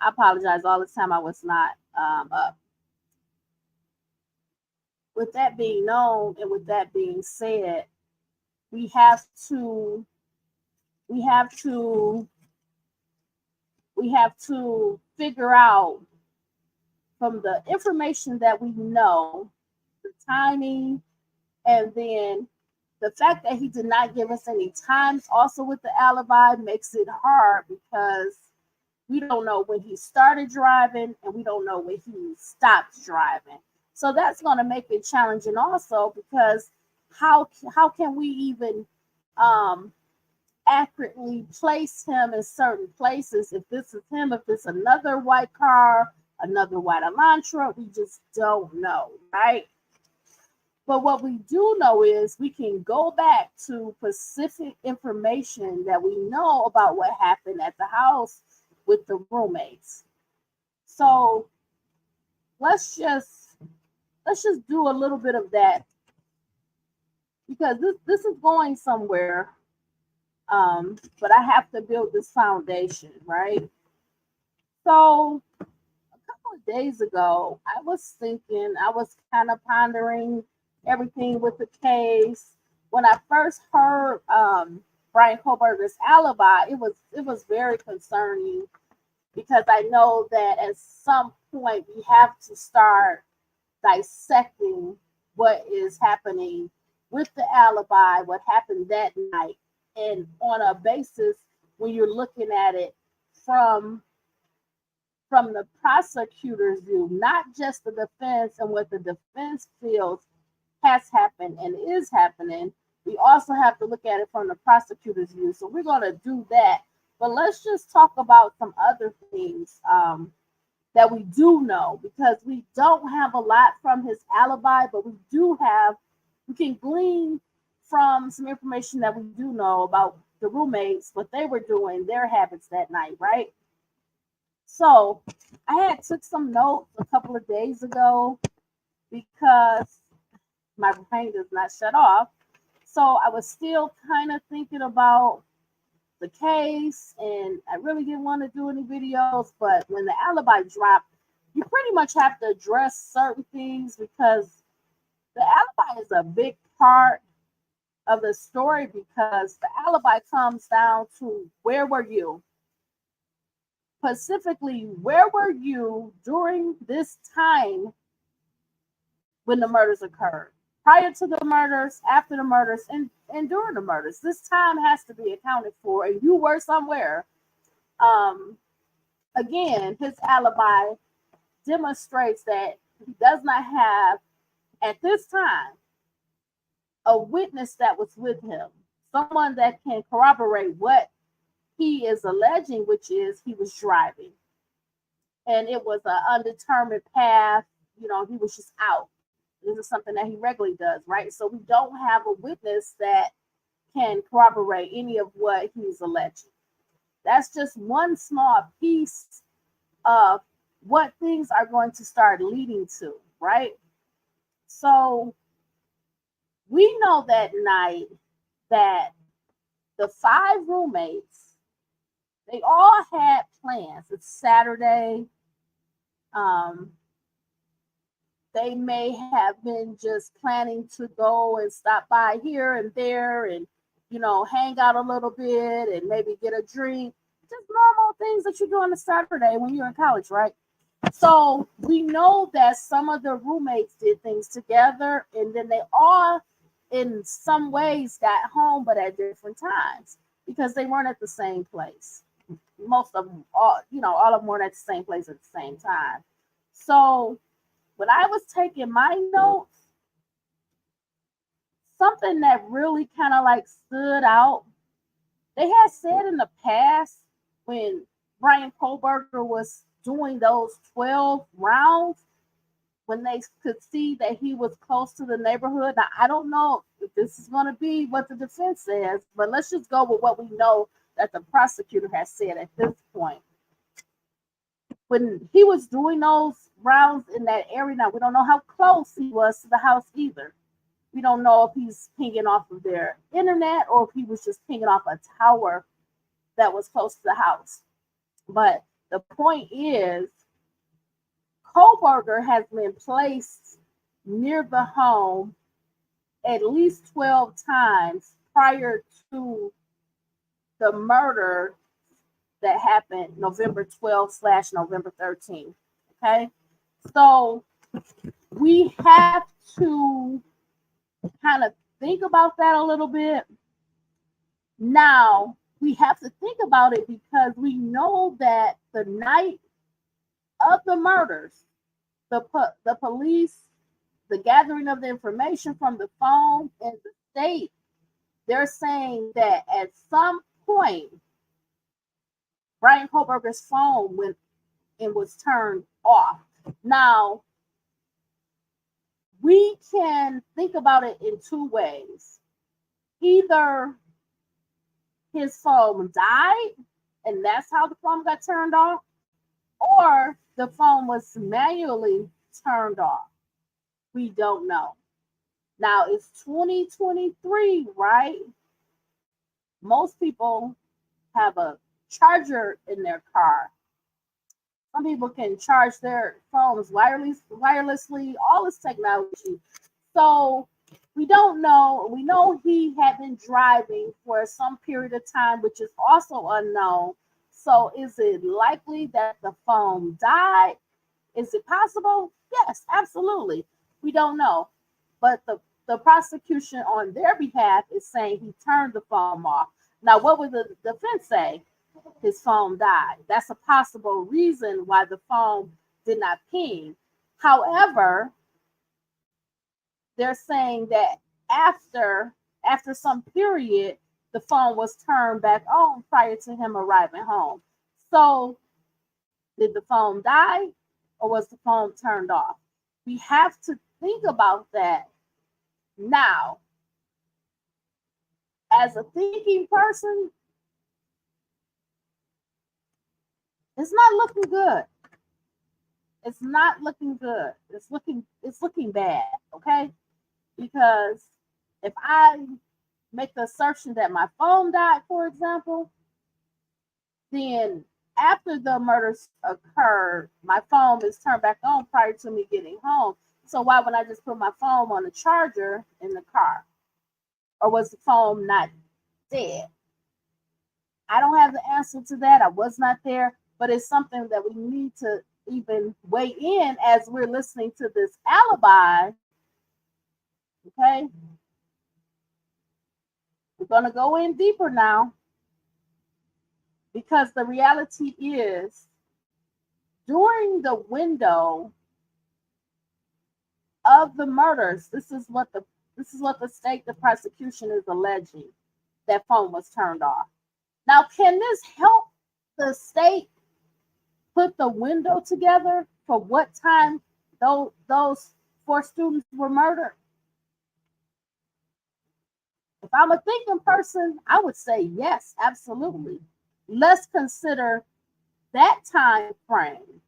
I apologize. All this time I was not up. With that being known, and with that being said, we have to we have to we have to figure out from the information that we know, the timing, and then the fact that he did not give us any times also with the alibi makes it hard because we don't know when he started driving and we don't know when he stopped driving. So that's going to make it challenging also because how can we even um, accurately place him in certain places if this is him, if it's another white car, another white Elantra, we just don't know, right? But what we do know is we can go back to specific information that we know about what happened at the house with the roommates. So let's just do a little bit of that because this is going somewhere. But I have to build this foundation, right? So a couple of days ago, I was thinking, I was kind of pondering everything with the case. When I first heard Brian Kohberger's alibi, it was very concerning because I know that at some point we have to start dissecting what is happening with the alibi, what happened that night, and on a basis when you're looking at it from the prosecutor's view, not just the defense and what the defense feels has happened and is happening. We also have to look at it from the prosecutor's view. So we're going to do that. But let's just talk about some other things that we do know because we don't have a lot from his alibi, but we can glean from some information that we do know about the roommates, what they were doing, their habits that night, right? So I had took some notes a couple of days ago because my brain does not shut off. So I was still kind of thinking about the case and I really didn't want to do any videos, but when the alibi dropped, you pretty much have to address certain things because the alibi is a big part of the story because the alibi comes down to where were you? Specifically, where were you during this time when the murders occurred? Prior to the murders, after the murders, and during the murders. This time has to be accounted for, and you were somewhere. Um, Again, his alibi demonstrates that he does not have, at this time, a witness that was with him, someone that can corroborate what he is alleging, which is he was driving and it was an undetermined path. He was just out. This is something that he regularly does, right? So we don't have a witness that can corroborate any of what he's alleging. That's just one small piece of what things are going to start leading to, right? So we know that night that the 5 roommates, they all had plans. It's Saturday. Um, they may have been just planning to go and stop by here and there and, hang out a little bit and maybe get a drink. Just normal things that you do on a Saturday when you're in college, right? So we know that some of the roommates did things together and then they all in some ways got home, but at different times because they weren't at the same place. Most of them, all of them weren't at the same place at the same time. So when I was taking my notes, something that really kind of like stood out, they had said in the past when Brian Kohberger was doing those 12 rounds, when they could see that he was close to the neighborhood. Now, I don't know if this is going to be what the defense says, but let's just go with what we know that the prosecutor has said at this point. When he was doing those rounds in that area, now we don't know how close he was to the house either. We don't know if he's pinging off of their internet or if he was just pinging off a tower that was close to the house. But The point is, Kohberger has been placed near the home at least 12 times prior to the murder that happened November 12th / November 13th. Okay, so we have to kind of think about that a little bit. Now, we have to think about it because we know that the night of the murders, the police, the gathering of the information from the phone and the state, they're saying that at some point, Brian Kohberger's phone went and was turned off. Now, we can think about it in two ways. Either his phone died, and that's how the phone got turned off, or the phone was manually turned off. We don't know. Now, it's 2023, right? Most people have a charger in their car. Some people can charge their phones wirelessly, all this technology. So we don't know. We know he had been driving for some period of time, which is also unknown. So is it likely that the phone died? Is it possible? Yes, absolutely. We don't know. But the prosecution on their behalf is saying he turned the phone off. Now, what would the defense say? His phone died. That's a possible reason why the phone did not ping. However, they're saying that after some period, the phone was turned back on prior to him arriving home. So did the phone die or was the phone turned off? We have to think about that now. As a thinking person, it's not looking good. It's not looking good. It's looking bad, okay? Because if I make the assertion that my phone died, for example, then after the murders occurred, my phone is turned back on prior to me getting home. So why would I just put my phone on the charger in the car? Or was the phone not dead? I don't have the answer to that. I was not there, but it's something that we need to even weigh in as we're listening to this alibi. Okay? We're going to go in deeper now, because the reality is, during the window of the murders, this is what the state, the prosecution is alleging, that phone was turned off. Now, can this help the state put the window together for what time those 4 students were murdered? If I'm a thinking person, I would say yes, absolutely. Let's consider that time frame.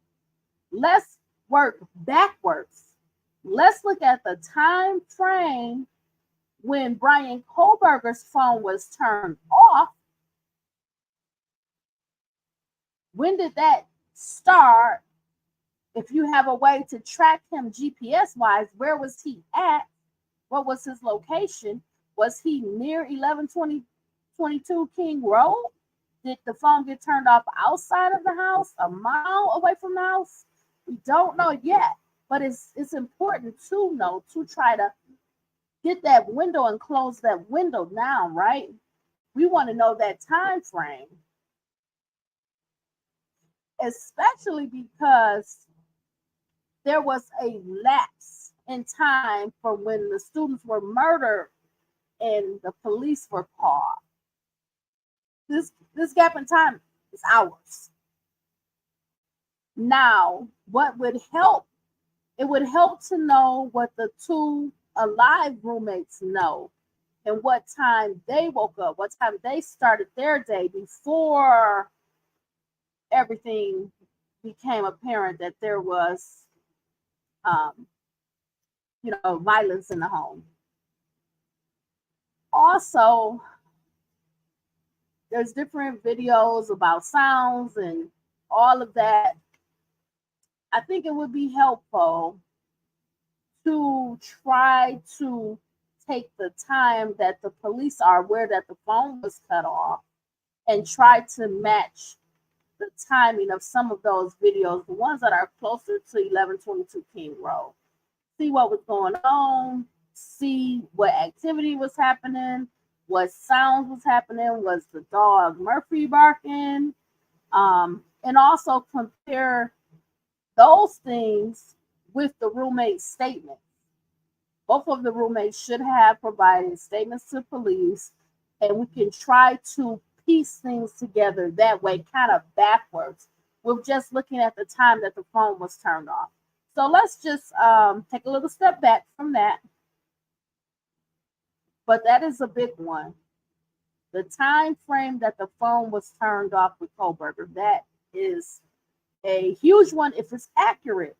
Let's work backwards. Let's look at the time frame when Brian Kohberger's phone was turned off. When did that start? If you have a way to track him GPS wise, where was he at? What was his location? Was he near 1122 King Road? Did the phone get turned off outside of the house, a mile away from the house? We don't know yet, but it's important to know, to try to get that window and close that window down, right? We want to know that time frame, especially because there was a lapse in time for when the students were murdered and the police were called. This gap in time is hours. Now, what would help? It would help to know what the 2 alive roommates know and what time they woke up, what time they started their day before everything became apparent that there was, violence in the home. Also, there's different videos about sounds and all of that, I think it would be helpful to try to take the time that the police are aware that the phone was cut off and try to match the timing of some of those videos, the ones that are closer to 1122 King Road. See what was going on, see what activity was happening, what sounds was happening, was the dog Murphy barking, and also compare those things with the roommate's statement. Both of the roommates should have provided statements to police, and we can try to piece things together that way, kind of backwards, with just looking at the time that the phone was turned off. So let's just take a little step back from that. But that is a big one. The time frame that the phone was turned off with Kohberger, that is a huge one if it's accurate.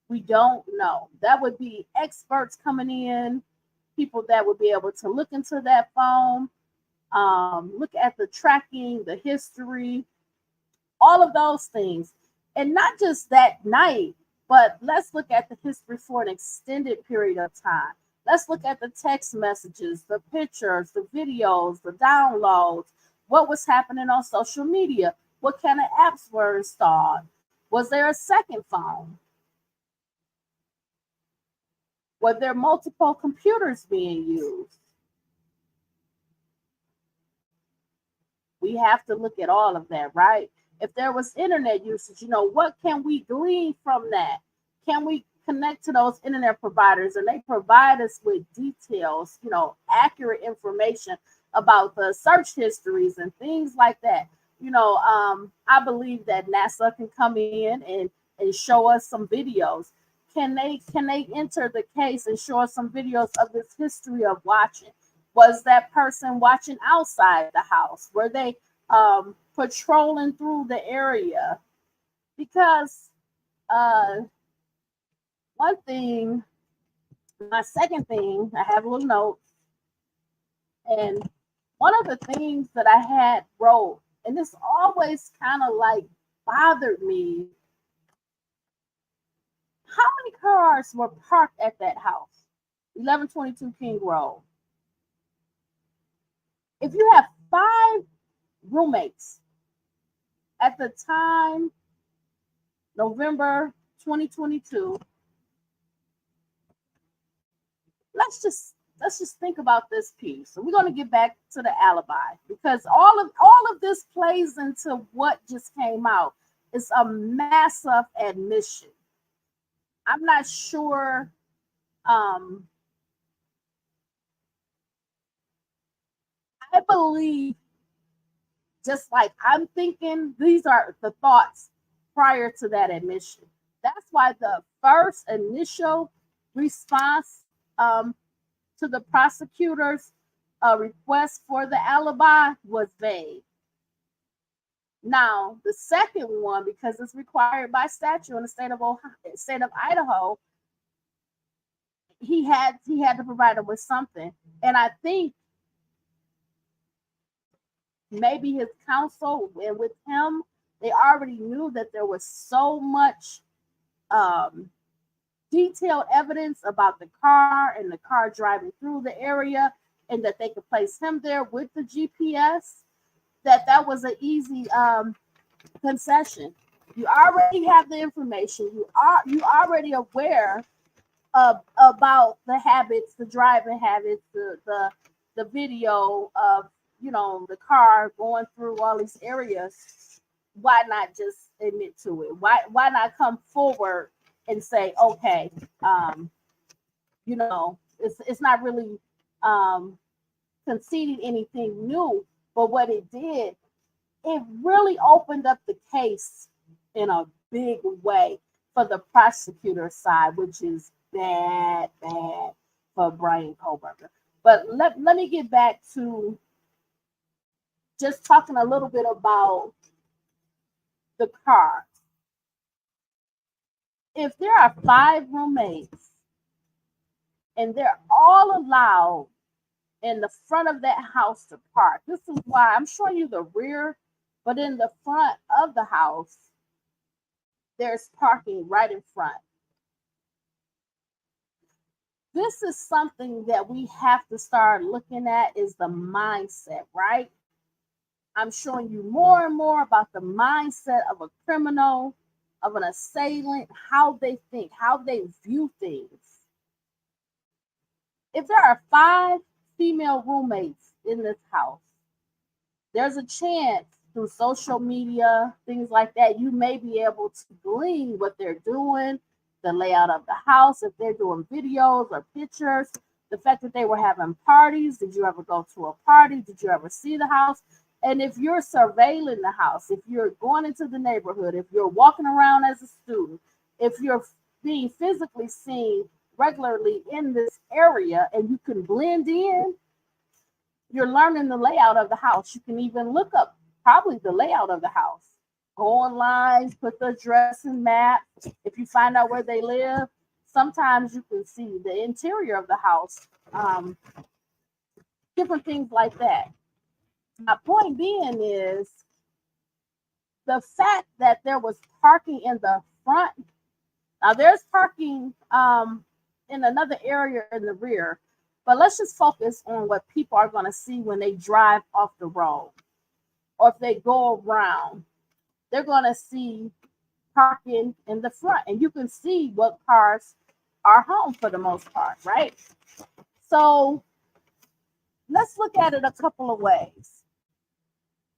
We don't know. That would be experts coming in, people that would be able to look into that phone, look at the tracking, the history, all of those things. And not just that night, but let's look at the history for an extended period of time. Let's look at the text messages, the pictures, the videos, the downloads, what was happening on social media, what kind of apps were installed. Was there a second phone? Were there multiple computers being used? We have to look at all of that, right? If there was internet usage, what can we glean from that? Can we connect to those internet providers and they provide us with details, accurate information about the search histories and things like that? I believe that NASA can come in and show us some videos. Can they enter the case and show us some videos of this history of watching? Was that person watching outside the house? Were they patrolling through the area? Because one thing, my second thing, I have a little note, and one of the things that I had wrote, and this always kind of like bothered me, how many cars were parked at that house, 1122 King Road? If you have 5 roommates at the time, November 2022, let's just think about this piece. So we're going to get back to the alibi, because all of this plays into what just came out. It's a massive admission. I'm not sure I believe, just like I'm thinking, these are the thoughts prior to that admission. That's why the first initial response to the prosecutor's request for the alibi was vague. Now, the second one, because it's required by statute in the state of Idaho, he had to provide him with something. And I think maybe his counsel and with him, they already knew that there was so much detailed evidence about the car and the car driving through the area, and that they could place him there with the GPS, that was an easy concession. You already have the information. You already aware about the habits, the driving habits, the video of the car going through all these areas. Why not just admit to it? Why not come forward and say, okay, it's not really conceding anything new, but what it did, it really opened up the case in a big way for the prosecutor's side, which is bad for Brian Kohberger. But let me get back to just talking a little bit about the car. If there are 5 roommates and they're all allowed in the front of that house to park, this is why I'm showing you the rear, but in the front of the house, there's parking right in front. This is something that we have to start looking at, is the mindset, right? I'm showing you more and more about the mindset of a criminal, of an assailant, how they think, how they view things. If there are 5 female roommates in this house, there's a chance through social media, things like that, you may be able to glean what they're doing, the layout of the house, if they're doing videos or pictures, the fact that they were having parties. Did you ever go to a party? Did you ever see the house? And if you're surveilling the house, if you're going into the neighborhood, if you're walking around as a student, if you're being physically seen regularly in this area and you can blend in, you're learning the layout of the house. You can even look up probably the layout of the house. Go online, put the address and map. If you find out where they live, sometimes you can see the interior of the house, different things like that. My point being is the fact that there was parking in the front. Now there's parking in another area in the rear, but let's just focus on what people are going to see when they drive off the road, or if they go around. They're going to see parking in the front, and you can see what cars are home for the most part, right? So let's look at it a couple of ways.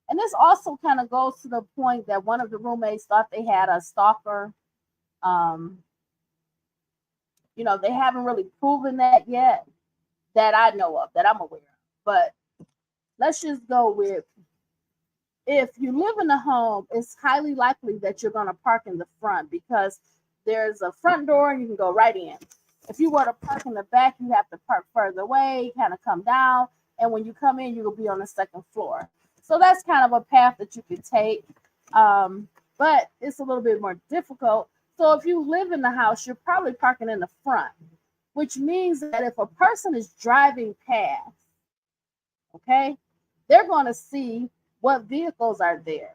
And this also kind of goes to the point that one of the roommates thought they had a stalker. They haven't really proven that yet, that I know of, that I'm aware of. But let's just go with, if you live in a home, it's highly likely that you're going to park in the front because there's a front door and you can go right in. If you were to park in the back, you have to park further away, kind of come down. And when you come in, you'll be on the second floor. So that's kind of a path that you could take. But it's a little bit more difficult. So if you live in the house, you're probably parking in the front, which means that if a person is driving past, okay, they're going to see what vehicles are there.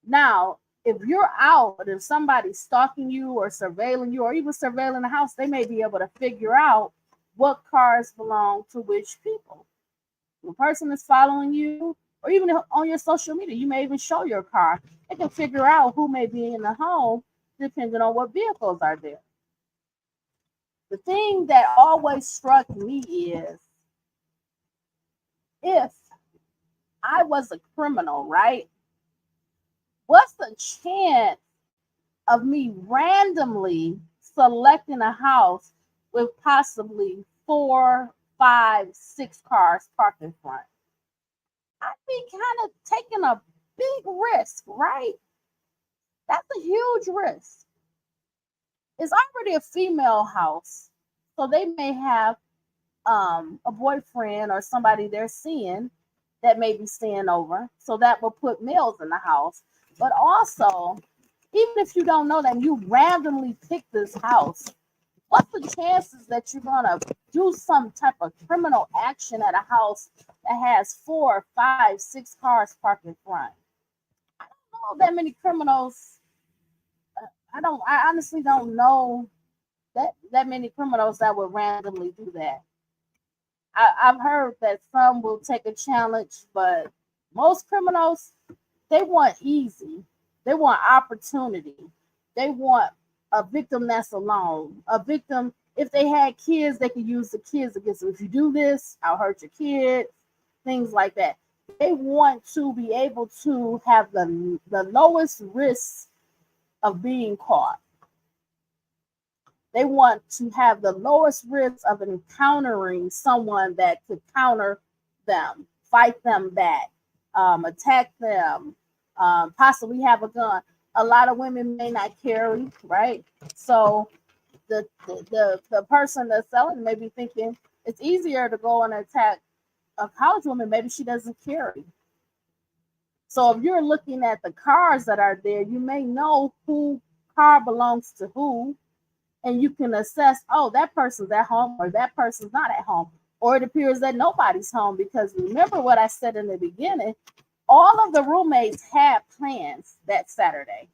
Now, if you're out, if somebody's stalking you or surveilling you or even surveilling the house, they may be able to figure out what cars belong to which people. The person is following you, or even on your social media, you may even show your car. They can figure out who may be in the home depending on what vehicles are there. The thing that always struck me is, if I was a criminal, right? What's the chance of me randomly selecting a house with possibly 4, 5, 6 cars parked in front? I'd be kind of taking a big risk, right? That's a huge risk. It's already a female house, so they may have a boyfriend or somebody they're seeing that may be staying over, so that will put males in the house. But also, even if you don't know that, you randomly pick this house, what's the chances that you're going to do some type of criminal action at a house that has 4, 5, 6 cars parked in front? I don't know that many criminals. I honestly don't know that many criminals that would randomly do that. I've heard that some will take a challenge, but most criminals, they want easy. They want opportunity. They want a victim that's alone. A victim, if they had kids, they could use the kids against them. If you do this, I'll hurt your kids, things like that. They want to be able to have the lowest risk of being caught. They want to have the lowest risk of encountering someone that could counter them, fight them back, attack them, possibly have a gun. A lot of women may not carry, right? So the person that's selling may be thinking it's easier to go and attack a college woman. Maybe she doesn't carry. So if you're looking at the cars that are there, you may know who car belongs to who, and you can assess, oh, that person's at home or that person's not at home, or it appears that nobody's home. Because remember what I said in the beginning, all of the roommates had plans that Saturday.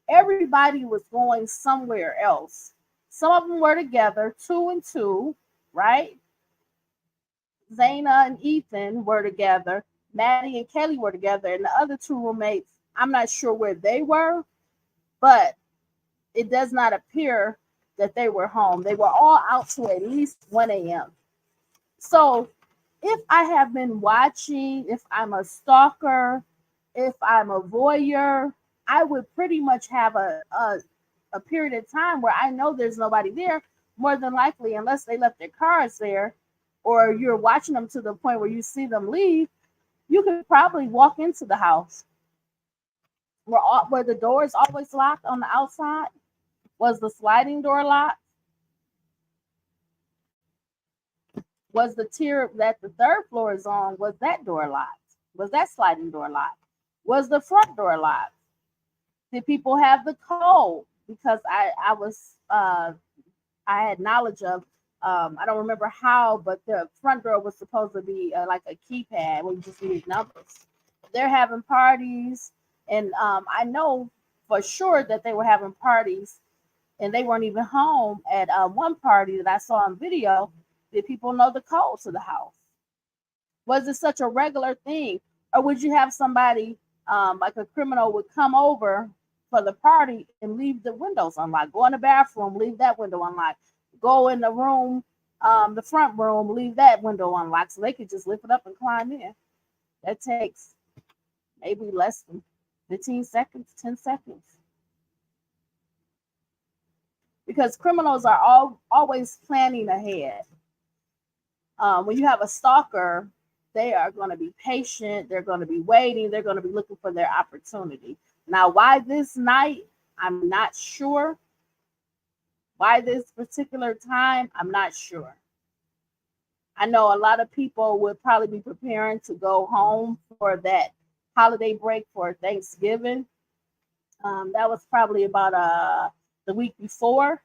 everybody was going somewhere else. Some of them were together, two and two, right? Zaina and Ethan were together. Maddie and Kelly were together, and the other two roommates, I'm not sure where they were, but it does not appear that they were home. They were all out to at least 1 a.m. So if I have been watching, if I'm a stalker, if I'm a voyeur, I would pretty much have a period of time where I know there's nobody there, more than likely, unless they left their cars there, or you're watching them to the point where you see them leave, you could probably walk into the house. Were the doors always locked on the outside? Was the sliding door locked? Was the tier that the third floor is on, was that door locked? Was that sliding door locked? Was the front door locked? Did people have the code? Because I had knowledge of, I don't remember how, but the front door was supposed to be like a keypad where you just need numbers. They're having parties, and I know for sure that they were having parties, and they weren't even home at one party that I saw on video. Did people know the code to the house? Was it such a regular thing? Or would you have somebody, like a criminal would come over for the party and leave the windows unlocked, go in the bathroom, leave that window unlocked, go in the room, the front room, leave that window unlocked so they could just lift it up and climb in? That takes maybe less than 15 seconds, 10 seconds. Because criminals are always planning ahead. When you have a stalker, they are going to be patient. They're going to be waiting. They're going to be looking for their opportunity. Now, why this night? I'm not sure. Why this particular time? I'm not sure. I know a lot of people would probably be preparing to go home for that holiday break for Thanksgiving. That was probably about the week before.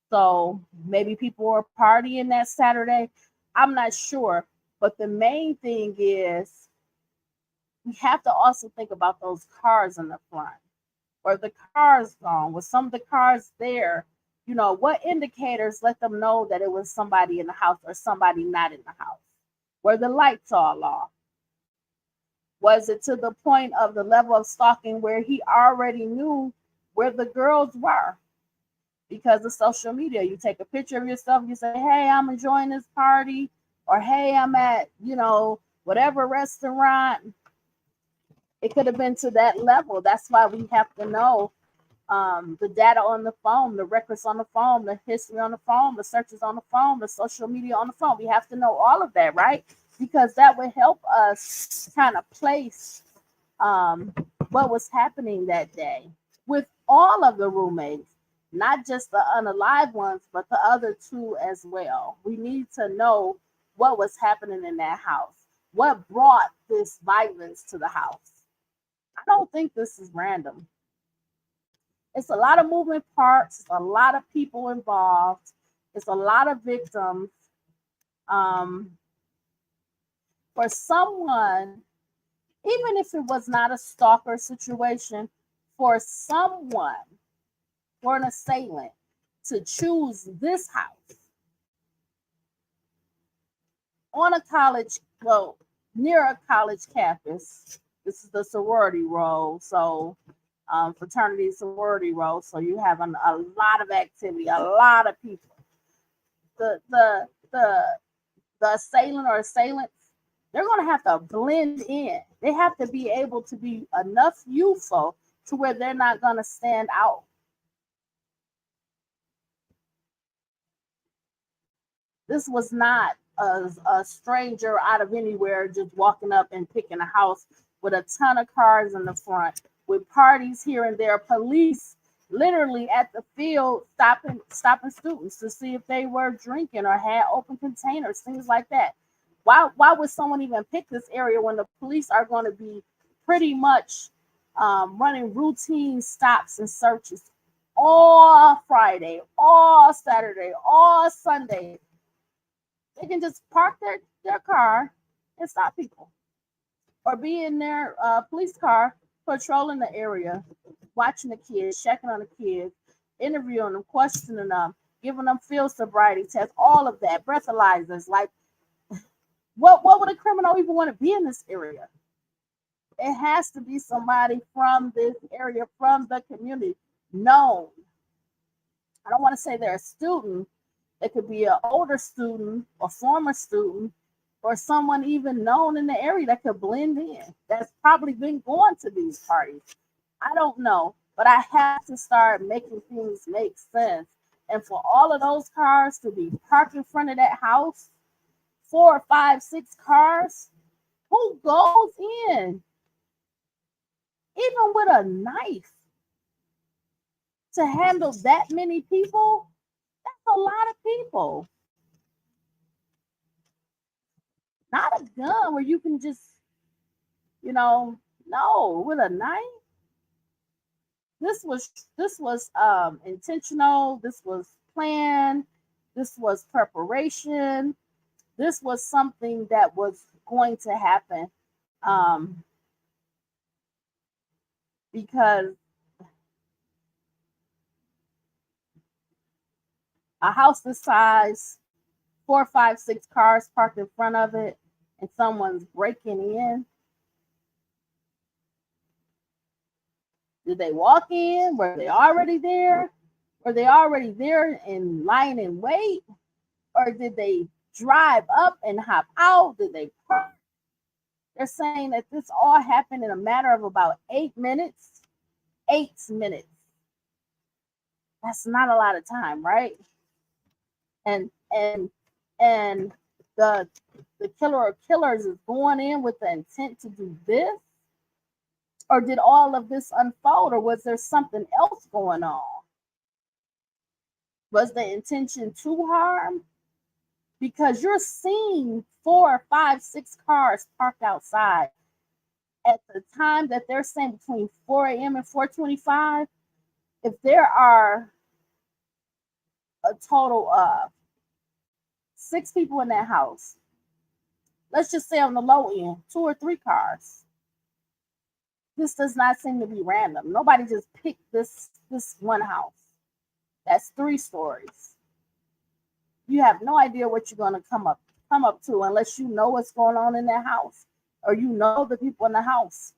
So maybe people were partying that Saturday. I'm not sure. But the main thing is we have to also think about those cars in the front. Were the cars gone? Was some of the cars there? You know, what indicators let them know that it was somebody in the house or somebody not in the house? Were the lights all off? Was it to the point of the level of stalking where he already knew where the girls were? Because of social media, you take a picture of yourself, you say, hey, I'm enjoying this party, or hey, I'm at, whatever restaurant. It could have been to that level. That's why we have to know the data on the phone, the records on the phone, the history on the phone, the searches on the phone, the social media on the phone. We have to know all of that, right? Because that would help us kind of place what was happening that day with all of the roommates, not just the unalive ones, but the other two as well. We need to know what was happening in that house. What brought this violence to the house? I don't think this is random. It's a lot of moving parts. It's a lot of people involved. It's a lot of victims. For someone, even if it was not a stalker situation, for someone, for an assailant to choose this house on a college, well, near a college campus. This is the sorority row, so fraternity sorority row. So you have a lot of activity, a lot of people. The assailant or assailants, they're going to have to blend in. They have to be able to be enough youthful to where they're not going to stand out. This was not a stranger out of anywhere just walking up and picking a house with a ton of cars in the front, with parties here and there, police literally at the field stopping students to see if they were drinking or had open containers, things like that. Why would someone even pick this area when the police are going to be pretty much running routine stops and searches all Friday, all Saturday, all Sunday? They can just park their car and stop people, or be in their police car patrolling the area. watching the kids, checking on the kids, interviewing them, questioning them, giving them field sobriety tests, all of that, breathalyzers. Like, what would a criminal even want to be in this area? It has to be somebody from this area, from the community, known. I don't want to say they're a student. It could be an older student or former student or someone even known in the area that could blend in. That's probably been going to these parties. I don't know, but I have to start making things make sense. And for all of those cars to be parked in front of that house, 4, 5, 6 cars, who goes in, even with a knife, to handle that many people? That's a lot of people. Not a gun where you can just, no, with a knife. This was intentional. This was planned. This was preparation. This was something that was going to happen, because a house this size, 4, 5, 6 cars parked in front of it, and someone's breaking in. Did they walk in? Were they already there? Were they already there and lying in wait? Or did they drive up and hop out? Did they park? They're saying that this all happened in a matter of about 8 minutes. 8 minutes. That's not a lot of time, right? And the killer or killers is going in with the intent to do this? Or did all of this unfold? Or was there something else going on? Was the intention to harm? Because you're seeing 4, 5, 6 cars parked outside at the time that they're saying between 4 a.m. and 4:25. If there are a total of 6 people in that house, let's just say on the low end, 2 or 3 cars. This does not seem to be random. Nobody just picked this one house. That's 3 stories. You have no idea what you're going to come up to unless you know what's going on in that house, or you know the people in the house,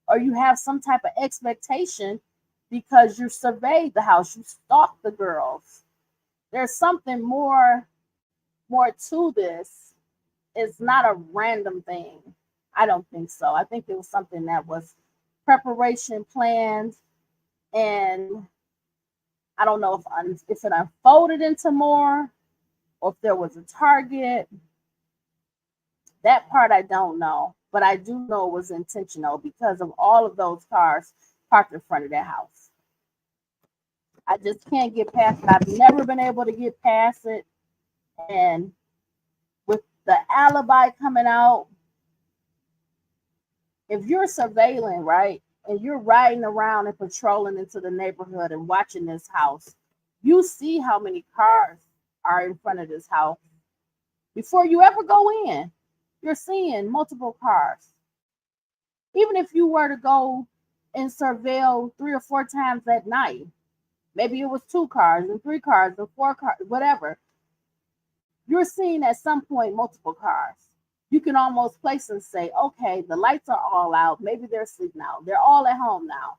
or you have some type of expectation because you surveyed the house, you stalked the girls. There's something more to this. It's not a random thing. I don't think so. I think it was something that was preparation planned, and I don't know if it unfolded into more, or if there was a target. That part I don't know, but I do know it was intentional because of all of those cars parked in front of that house. I just can't get past it. I've never been able to get past it. And with the alibi coming out, if you're surveilling, right, and you're riding around and patrolling into the neighborhood and watching this house, you see how many cars are in front of this house. Before you ever go in, you're seeing multiple cars. Even if you were to go and surveil 3 or 4 times that night, maybe it was 2 cars and 3 cars and 4 cars, whatever, you're seeing at some point multiple cars. You can almost place and say, okay, the lights are all out. Maybe they're asleep now. They're all at home now.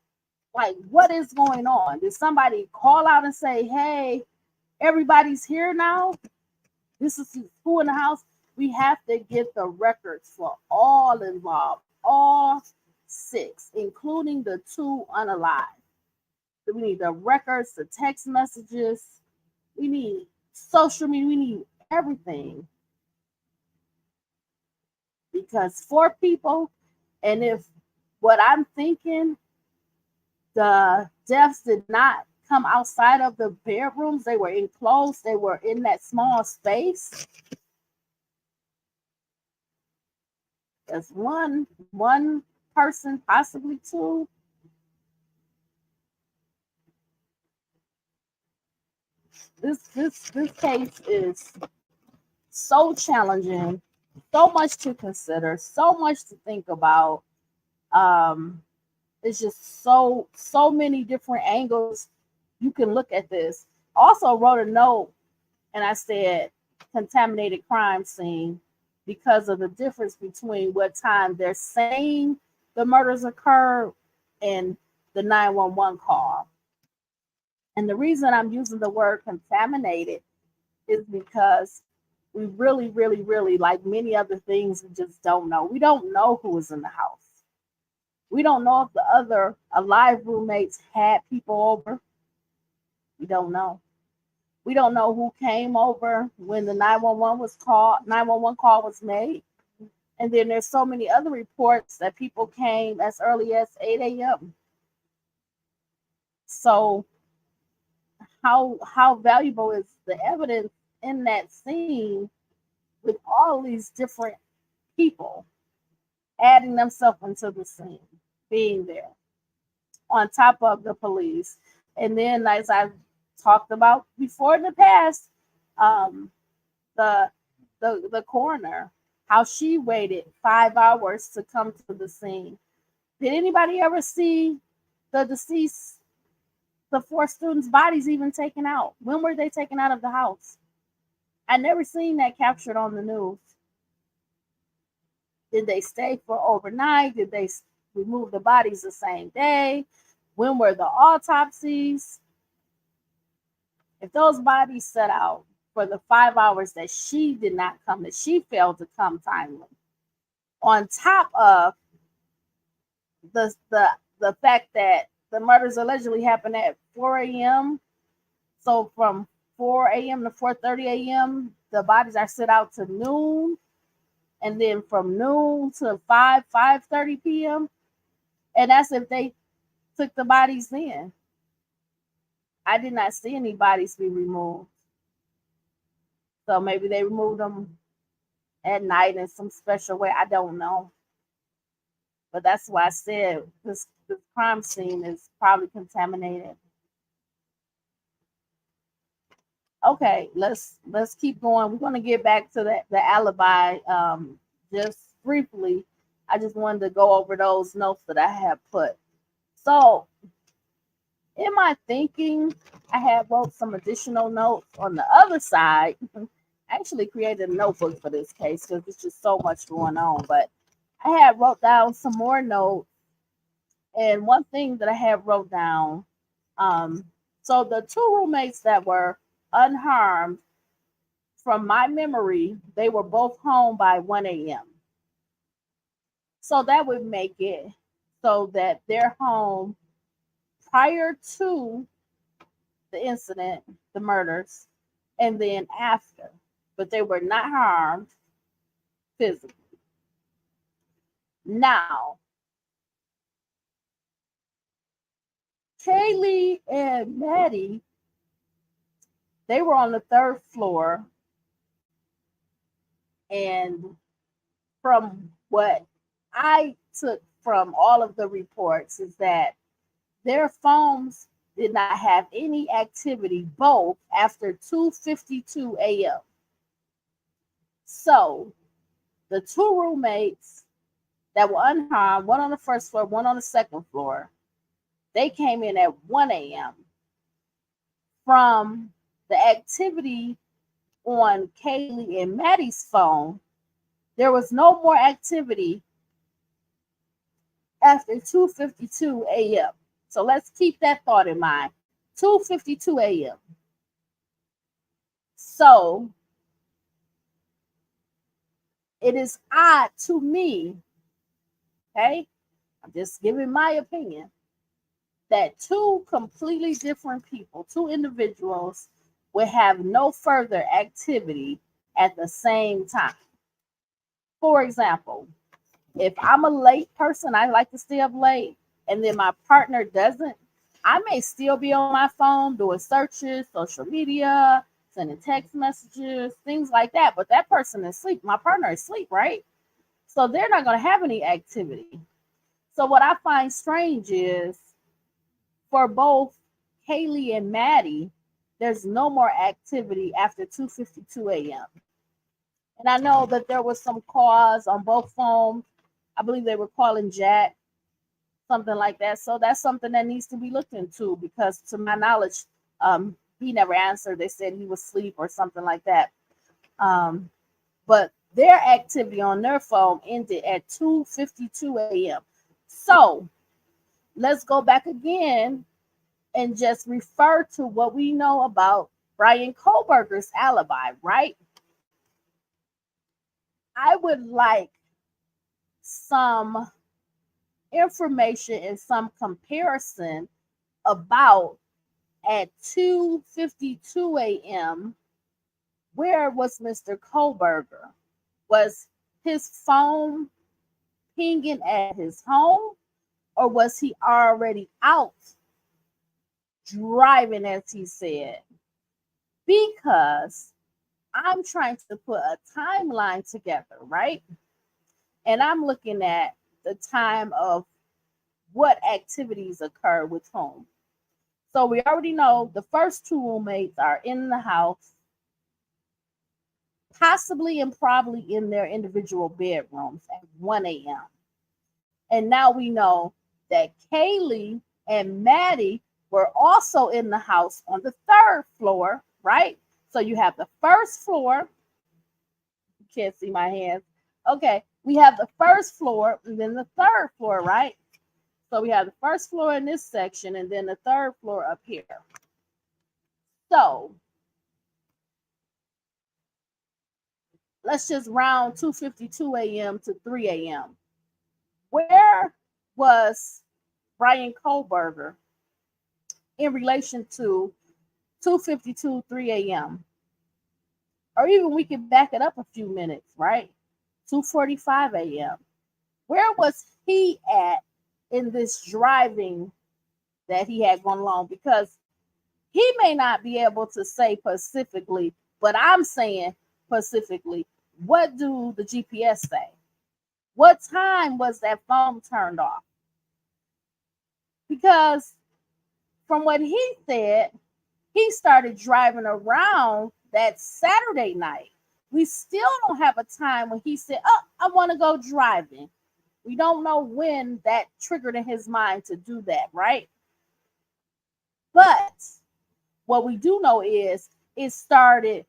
Like, what is going on? Did somebody call out and say, hey, everybody's here now? This is who in the house? We have to get the records for all involved, all 6, including the 2 unalive. So we need the records, the text messages. We need social media. We need everything. Because 4 people, and if what I'm thinking, the deaths did not come outside of the bedrooms, they were enclosed, they were in that small space. There's one person, possibly 2. This case is so challenging, so much to consider, so much to think about. It's just so many different angles you can look at this. Also wrote a note and I said contaminated crime scene because of the difference between what time they're saying the murders occurred and the 911 call. And the reason I'm using the word contaminated is because we really, like many other things, we just don't know. We don't know who was in the house. We don't know if the other alive roommates had people over. We don't know. We don't know who came over when the 911 call was made. And then there's so many other reports that people came as early as 8 a.m. So how valuable is the evidence in that scene with all these different people adding themselves into the scene, being there on top of the police. And then, as I talked about before in the past, the coroner, how she waited 5 hours to come to the scene. Did anybody ever see the deceased, the 4 students' bodies even taken out? When were they taken out of the house? I never seen that captured on the news. Did they stay for overnight? Did they remove the bodies the same day? When were the autopsies? If those bodies set out for the 5 hours that she did not come, that she failed to come timely, on top of the fact that the murders allegedly happened at 4 a.m. So from 4 a.m. to 4:30 a.m., the bodies are set out to noon. And then from noon to 5:30 p.m. And that's if they took the bodies in. I did not see any bodies be removed. So maybe they removed them at night in some special way. I don't know. But that's why I said this crime scene is probably contaminated. Okay, let's keep going. We're going to get back to the alibi just briefly. I just wanted to go over those notes that I have put. So in my thinking, I have wrote some additional notes on the other side. I actually created a notebook for this case because there's just so much going on. But I have wrote down some more notes. And one thing that I have wrote down, so the 2 roommates that were unharmed, from my memory, they were both home by 1 a.m. So that would make it so that they're home prior to the incident, the murders, and then after. But they were not harmed physically. Now, Kaylee and Maddie, they were on the 3rd floor. And from what I took from all of the reports is that their phones did not have any activity both after 2:52 a.m. So the 2 roommates that were unharmed, one on the 1st floor, one on the 2nd floor, they came in at 1 a.m. From the activity on Kaylee and Maddie's phone, there was no more activity after 2:52 a.m. So let's keep that thought in mind. 2:52 a.m. So it is odd to me, okay? I'm just giving my opinion, that 2 completely different people, 2 individuals, would have no further activity at the same time. For example, if I'm a late person, I like to stay up late, and then my partner doesn't, I may still be on my phone doing searches, social media, sending text messages, things like that. But that person is asleep. My partner is asleep, right? So they're not going to have any activity. So what I find strange is for both Kaylee and Maddie, there's no more activity after 2:52 a.m. And I know that there was some calls on both phones. I believe they were calling Jack. something like that. So that's something that needs to be looked into, because to my knowledge, he never answered. They said he was asleep or something like that. But their activity on their phone ended at 2:52 a.m. So let's go back again and just refer to what we know about Brian Kohberger's alibi, right? I would like some information and some comparison about at 2:52 a.m. where was Mr. Kohberger? Was his phone pinging at his home, or was he already out driving, as he said? Because I'm trying to put a timeline together, right? And I'm looking at the time of what activities occur with whom. So we already know the first two roommates are in the house, possibly and probably in their individual bedrooms at 1 a.m. And now we know that Kaylee and Maddie were also in the house on the third floor, right? So you have the first floor. You can't see my hands. Okay, we have the first floor and then the third floor, right? So we have the first floor in this section and then the third floor up here. So let's just round 2:52 a.m. to 3 a.m. Where was Brian Kohberger in relation to 2:52, 3 a.m.? Or even we can back it up a few minutes, right? 2:45 a.m. Where was he at in this driving that he had going along? Because he may not be able to say specifically, but I'm saying specifically, what do the GPS say? What time was that phone turned off? Because from what he said, he started driving around that Saturday night. We still don't have a time when he said, "Oh, I want to go driving." We don't know when that triggered in his mind to do that, right? But what we do know is it started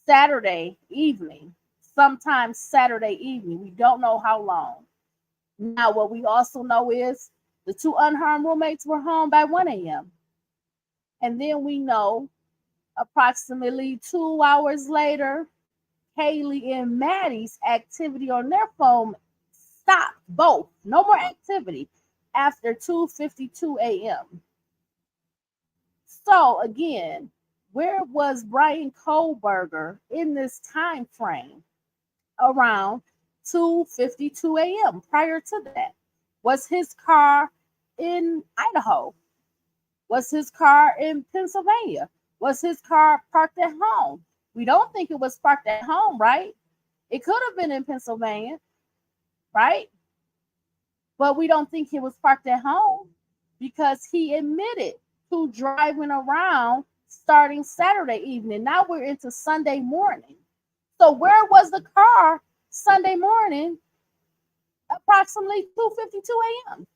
Saturday evening, sometime Saturday evening. We don't know how long. Now, what we also know is the two unharmed roommates were home by 1 a.m. And then we know approximately 2 hours later, Kaylee and Maddie's activity on their phone stopped both. No more activity after 2:52 a.m. So again, where was Brian Kohberger in this time frame around 2:52 a.m. prior to that? Was his car in Idaho? Was his car in Pennsylvania? Was his car parked at home? We don't think it was parked at home, right? It could have been in Pennsylvania, right? But we don't think it was parked at home because he admitted to driving around starting Saturday evening. Now we're into Sunday morning. So where was the car Sunday morning, approximately 2:52 a.m.?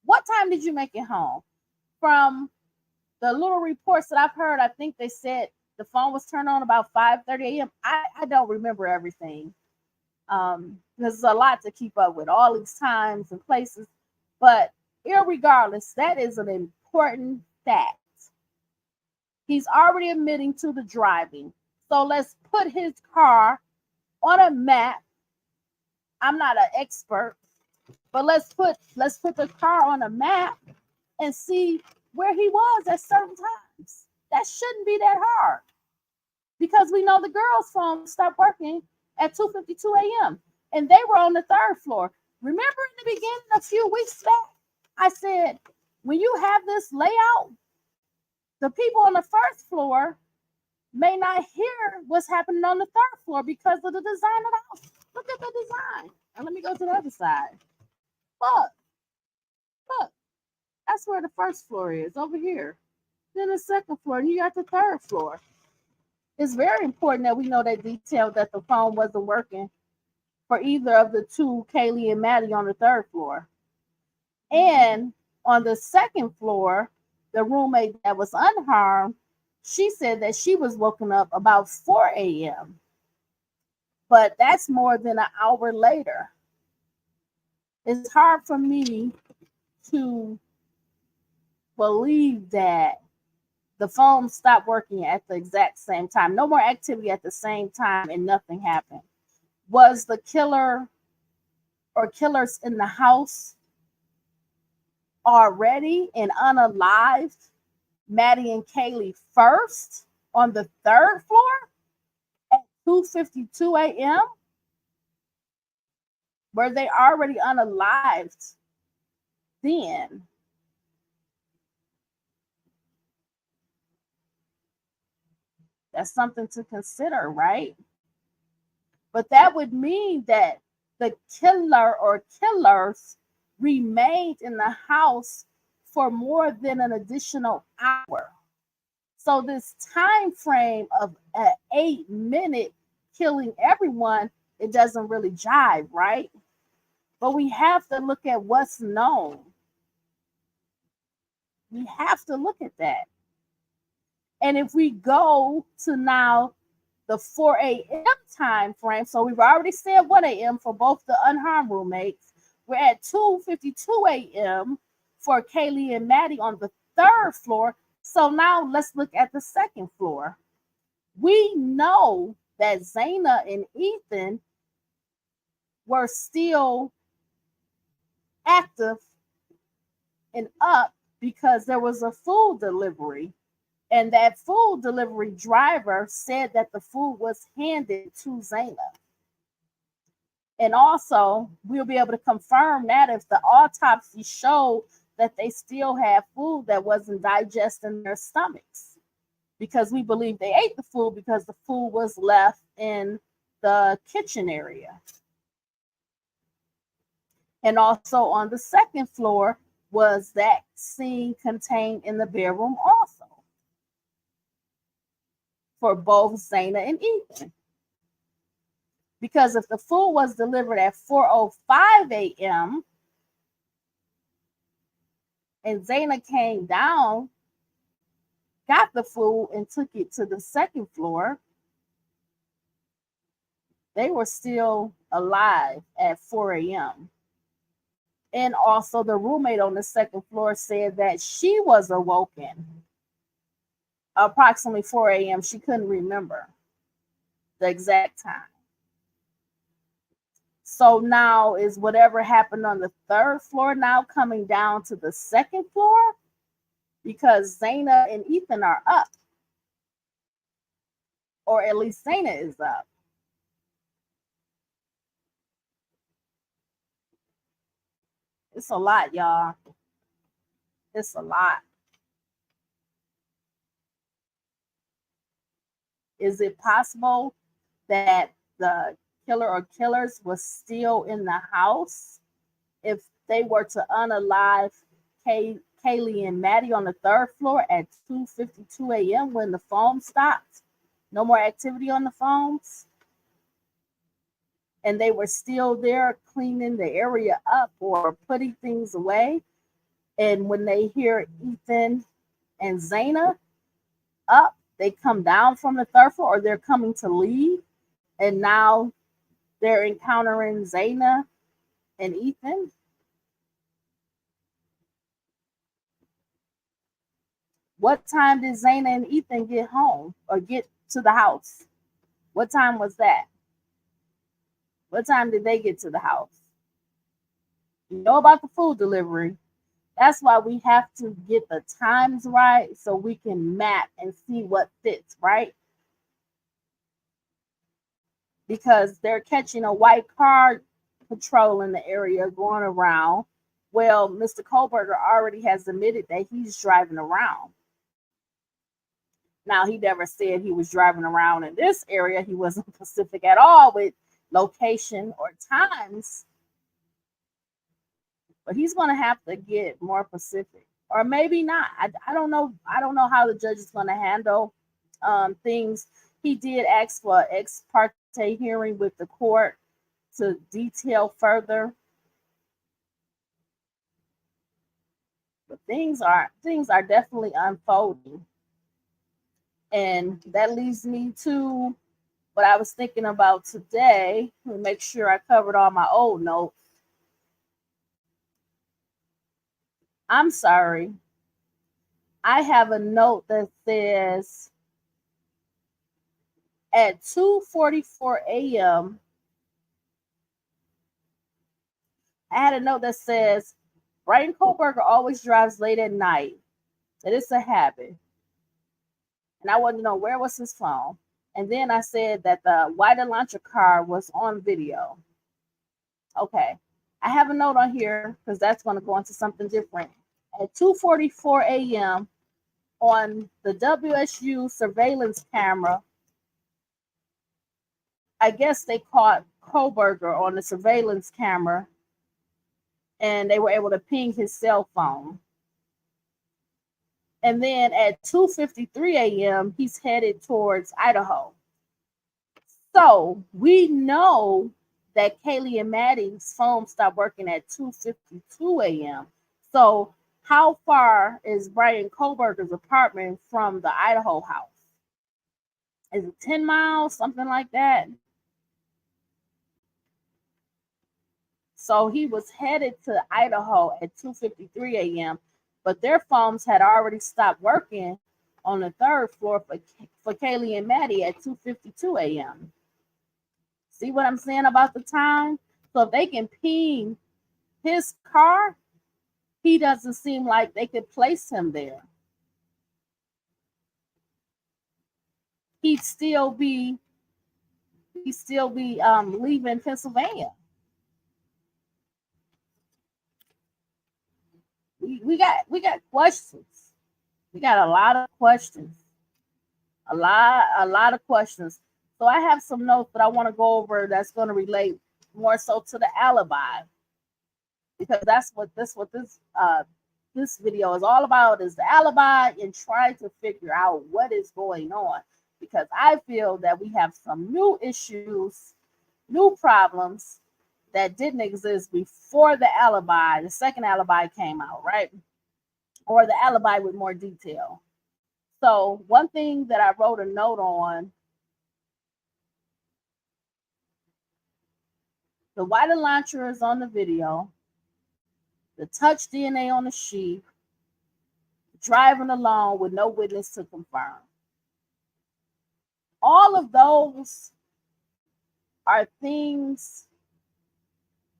What time did you make it home? From the little reports that I've heard, I think they said the phone was turned on about 5:30 a.m. I don't remember everything. There's a lot to keep up with, all these times and places. But irregardless, that is an important fact. He's already admitting to the driving. So let's put his car on a map. I'm not an expert, but let's put the car on a map and see where he was at certain times. That shouldn't be that hard because we know the girl's phone stopped working at 2:52 a.m. and they were on the third floor. Remember in the beginning, a few weeks back, I said, when you have this layout, the people on the first floor may not hear what's happening on the third floor because of the design of the house. Look at the design. And let me go to the other side. Look, that's where the first floor is, over here. Then the second floor, and you got the third floor. It's very important that we know that detail that the phone wasn't working for either of the two, Kaylee and Maddie, on the third floor. And on the second floor, the roommate that was unharmed, she said that she was woken up about 4 a.m. But that's more than an hour later. It's hard for me to believe that the phone stopped working at the exact same time. No more activity at the same time and nothing happened. Was the killer or killers in the house already and unalived Maddie and Kaylee first on the third floor at 2:52 a.m.? Were they already unalived then? That's something to consider, right? But that would mean that the killer or killers remained in the house for more than an additional hour. So this time frame of an 8 minute killing everyone, it doesn't really jive, right? But we have to look at what's known. We have to look at that. And if we go to now the 4 a.m. time frame, so we've already said 1 a.m. for both the unharmed roommates. We're at 2:52 a.m. for Kaylee and Maddie on the third floor. So now let's look at the second floor. We know that Zaina and Ethan were still active and up because there was a food delivery. And that food delivery driver said that the food was handed to Zaina. And also, we'll be able to confirm that if the autopsy showed that they still had food that wasn't digesting their stomachs. Because we believe they ate the food because the food was left in the kitchen area. And also on the second floor was that scene contained in the bedroom also for both Zaina and Ethan. Because if the food was delivered at 4:05 a.m. and Zaina came down, got the food, and took it to the second floor, they were still alive at 4 a.m. And also, the roommate on the second floor said that she was awoken approximately 4 a.m. She couldn't remember the exact time. So now is whatever happened on the third floor now coming down to the second floor because Zaina and Ethan are up. Or at least Zaina is up. It's a lot, y'all. It's a lot. Is it possible that the killer or killers was still in the house if they were to unalive Kaylee and Maddie on the third floor at 2:52 a.m. when the phone stopped? No more activity on the phones? And they were still there cleaning the area up or putting things away. And when they hear Ethan and Zaina up, they come down from the third floor or they're coming to leave. And now they're encountering Zaina and Ethan. What time did Zaina and Ethan get home or get to the house? What time was that? What time did they get to the house? You know about the food delivery. That's why we have to get the times right so we can map and see what fits, right? Because they're catching a white car patrolling the area going around. Well, Mr. Kohberger already has admitted that he's driving around. Now, he never said he was driving around in this area. He wasn't specific at all with location or times. But he's going to have to get more specific, or maybe not. I don't know. I don't know how the judge is going to handle things. He did ask for an ex parte hearing with the court to detail further But things are definitely unfolding. And that leads me to what I was thinking about today. Let me make sure I covered all my old notes. I'm sorry. I have a note that says at 2:44 a.m. I had a note that says Brian Kohberger always drives late at night. That it's a habit. And I wanted to know where was his phone. And then I said that the White Elantra car was on video. Okay. I have a note on here because that's going to go into something different. At 2:44 a.m. on the WSU surveillance camera, I guess they caught Kohberger on the surveillance camera and they were able to ping his cell phone. And then at 2:53 a.m., he's headed towards Idaho. So we know that Kaylee and Maddie's phone stopped working at 2:52 a.m. So how far is Brian Kohberger's apartment from the Idaho house? Is it 10 miles, something like that? So he was headed to Idaho at 2:53 a.m., but their phones had already stopped working on the third floor for Kaylee and Maddie at 2:52 a.m. See what I'm saying about the time? So if they can ping his car, he doesn't seem like they could place him there. He'd still be leaving Pennsylvania. We got questions. We got a lot of questions. A lot of questions. So I have some notes that I want to go over that's going to relate more so to the alibi, because that's what this video is all about, is the alibi and trying to figure out what is going on. Because I feel that we have some new issues, new problems that didn't exist before the alibi, the second alibi came out, right? Or the alibi with more detail. So one thing that I wrote a note on, the White Elantra is on the video, the touch DNA on the sheet, driving along with no witness to confirm. All of those are things,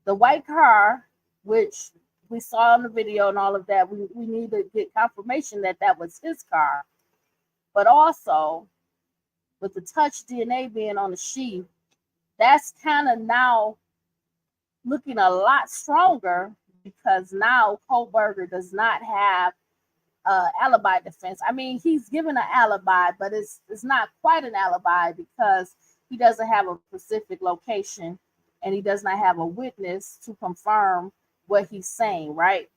the white car, which we saw in the video and all of that, we need to get confirmation that that was his car. But also, with the touch DNA being on the sheet, that's kind of now looking a lot stronger, because now Kohberger does not have alibi defense. I mean, he's given an alibi, but it's not quite an alibi because he doesn't have a specific location and he does not have a witness to confirm what he's saying, right?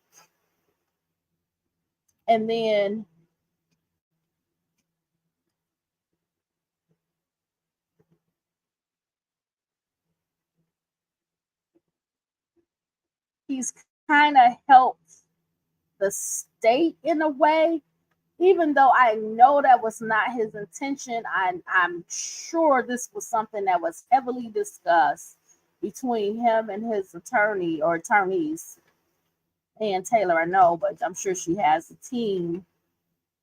And then he's kind of helped the state in a way, even though I know that was not his intention. I'm sure this was something that was heavily discussed between him and his attorney or attorneys. And Taylor, I know, but I'm sure she has a team.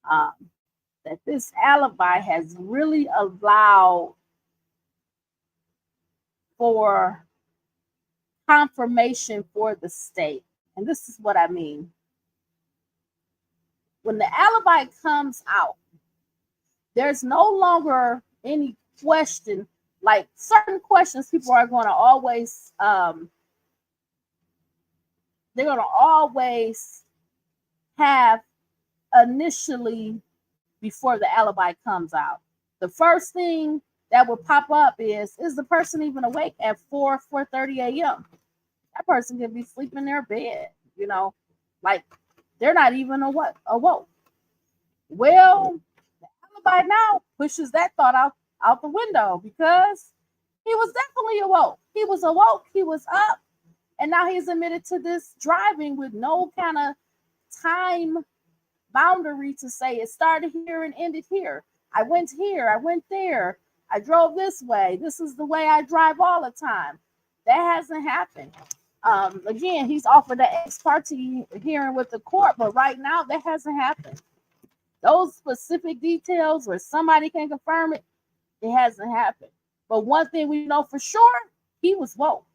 That this alibi has really allowed for confirmation for the state. And this is what I mean. When the alibi comes out, there's no longer any question, like certain questions people are going to always they're going to always have initially before the alibi comes out. The first thing that will pop up is the person even awake at 4:30 a.m.? That person can be sleeping in their bed, like they're not even awoke. Well, the alibi now pushes that thought out the window, because he was definitely awoke. He was awoke, he was up, and now he's admitted to this driving with no kind of time boundary to say it started here and ended here. I went here, I went there, I drove this way. This is the way I drive all the time. That hasn't happened. Again, he's offered the ex parte hearing with the court, but right now that hasn't happened. Those specific details where somebody can confirm it, it hasn't happened. But one thing we know for sure, he was woke.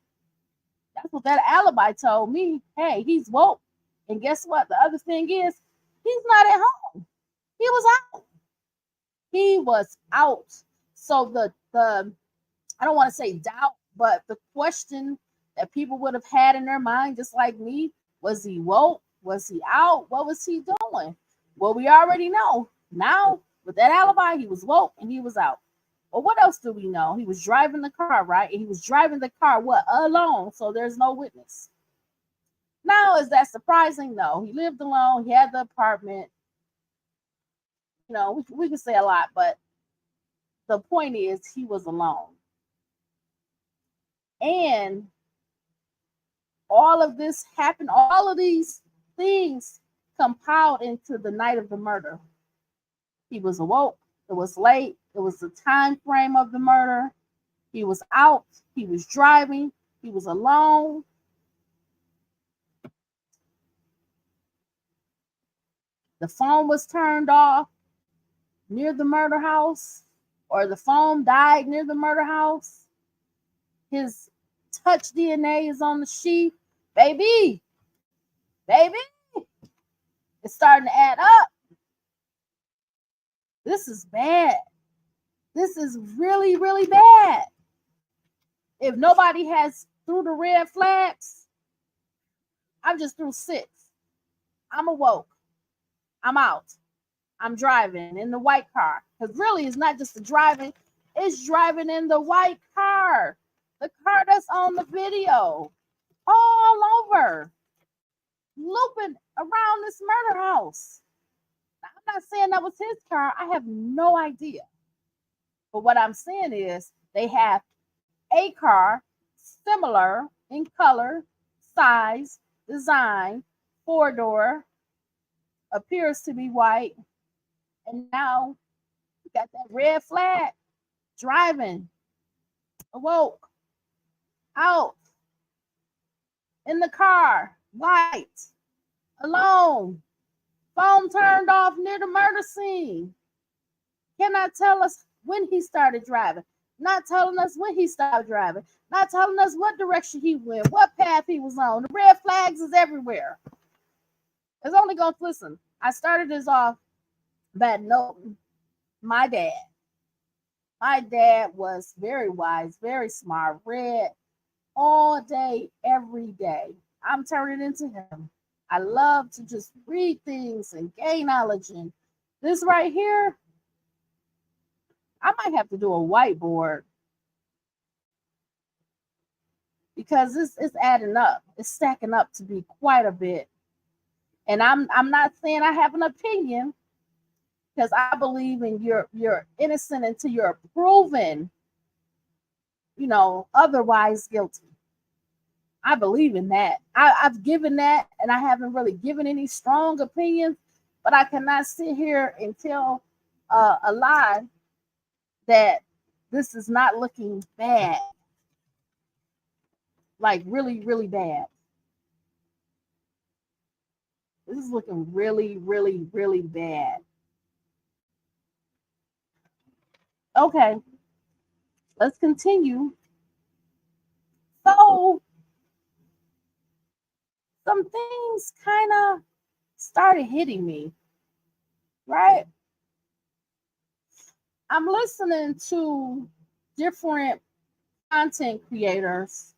That's what that alibi told me. Hey, he's woke. And guess what? The other thing is, he's not at home. He was out. He was out. So the I don't want to say doubt, but the question that people would have had in their mind, just like me, was he woke? Was he out? What was he doing? Well, we already know. Now, with that alibi, he was woke and he was out. Well, what else do we know? He was driving the car, right? And he was driving the car, what? Alone. So there's no witness. Now, is that surprising? No. He lived alone. He had the apartment. You know, we can say a lot, but the point is he was alone. And all of this happened, all of these things compiled into the night of the murder. He was awoke. It was late. It was the time frame of the murder. He was out. He was driving. He was alone. The phone was turned off near the murder house, or the phone died near the murder house. His touch DNA is on the sheet. Baby, it's starting to add up. This is bad. This is really, really bad. If nobody has threw the red flags, I'm just through 6. I'm awoke. I'm out. I'm driving in the white car. Because really, it's not just the driving. It's driving in the white car. The car that's on the video. All over. Looping around this murder house. Now, I'm not saying that was his car. I have no idea. But what I'm saying is they have a car similar in color, size, design, 4-door, appears to be white. And now you got that red flag, driving, awoke, out, in the car, white, alone, phone turned off near the murder scene. Cannot tell us when he started driving, not telling us when he stopped driving, not telling us what direction he went, what path he was on. The red flags is everywhere. It's only going to listen. I started this off by noting my dad. My dad was very wise, very smart, read all day, every day. I'm turning into him. I love to just read things and gain knowledge. And this right here, I might have to do a whiteboard because it's adding up. It's stacking up to be quite a bit. And I'm not saying I have an opinion, because I believe in you're innocent until you're proven, otherwise guilty. I believe in that. I've given that, and I haven't really given any strong opinions, but I cannot sit here and tell a lie that this is not looking bad, like really, really bad. This is looking really, really, really bad. Okay, let's continue. So, some things kind of started hitting me, right? I'm listening to different content creators,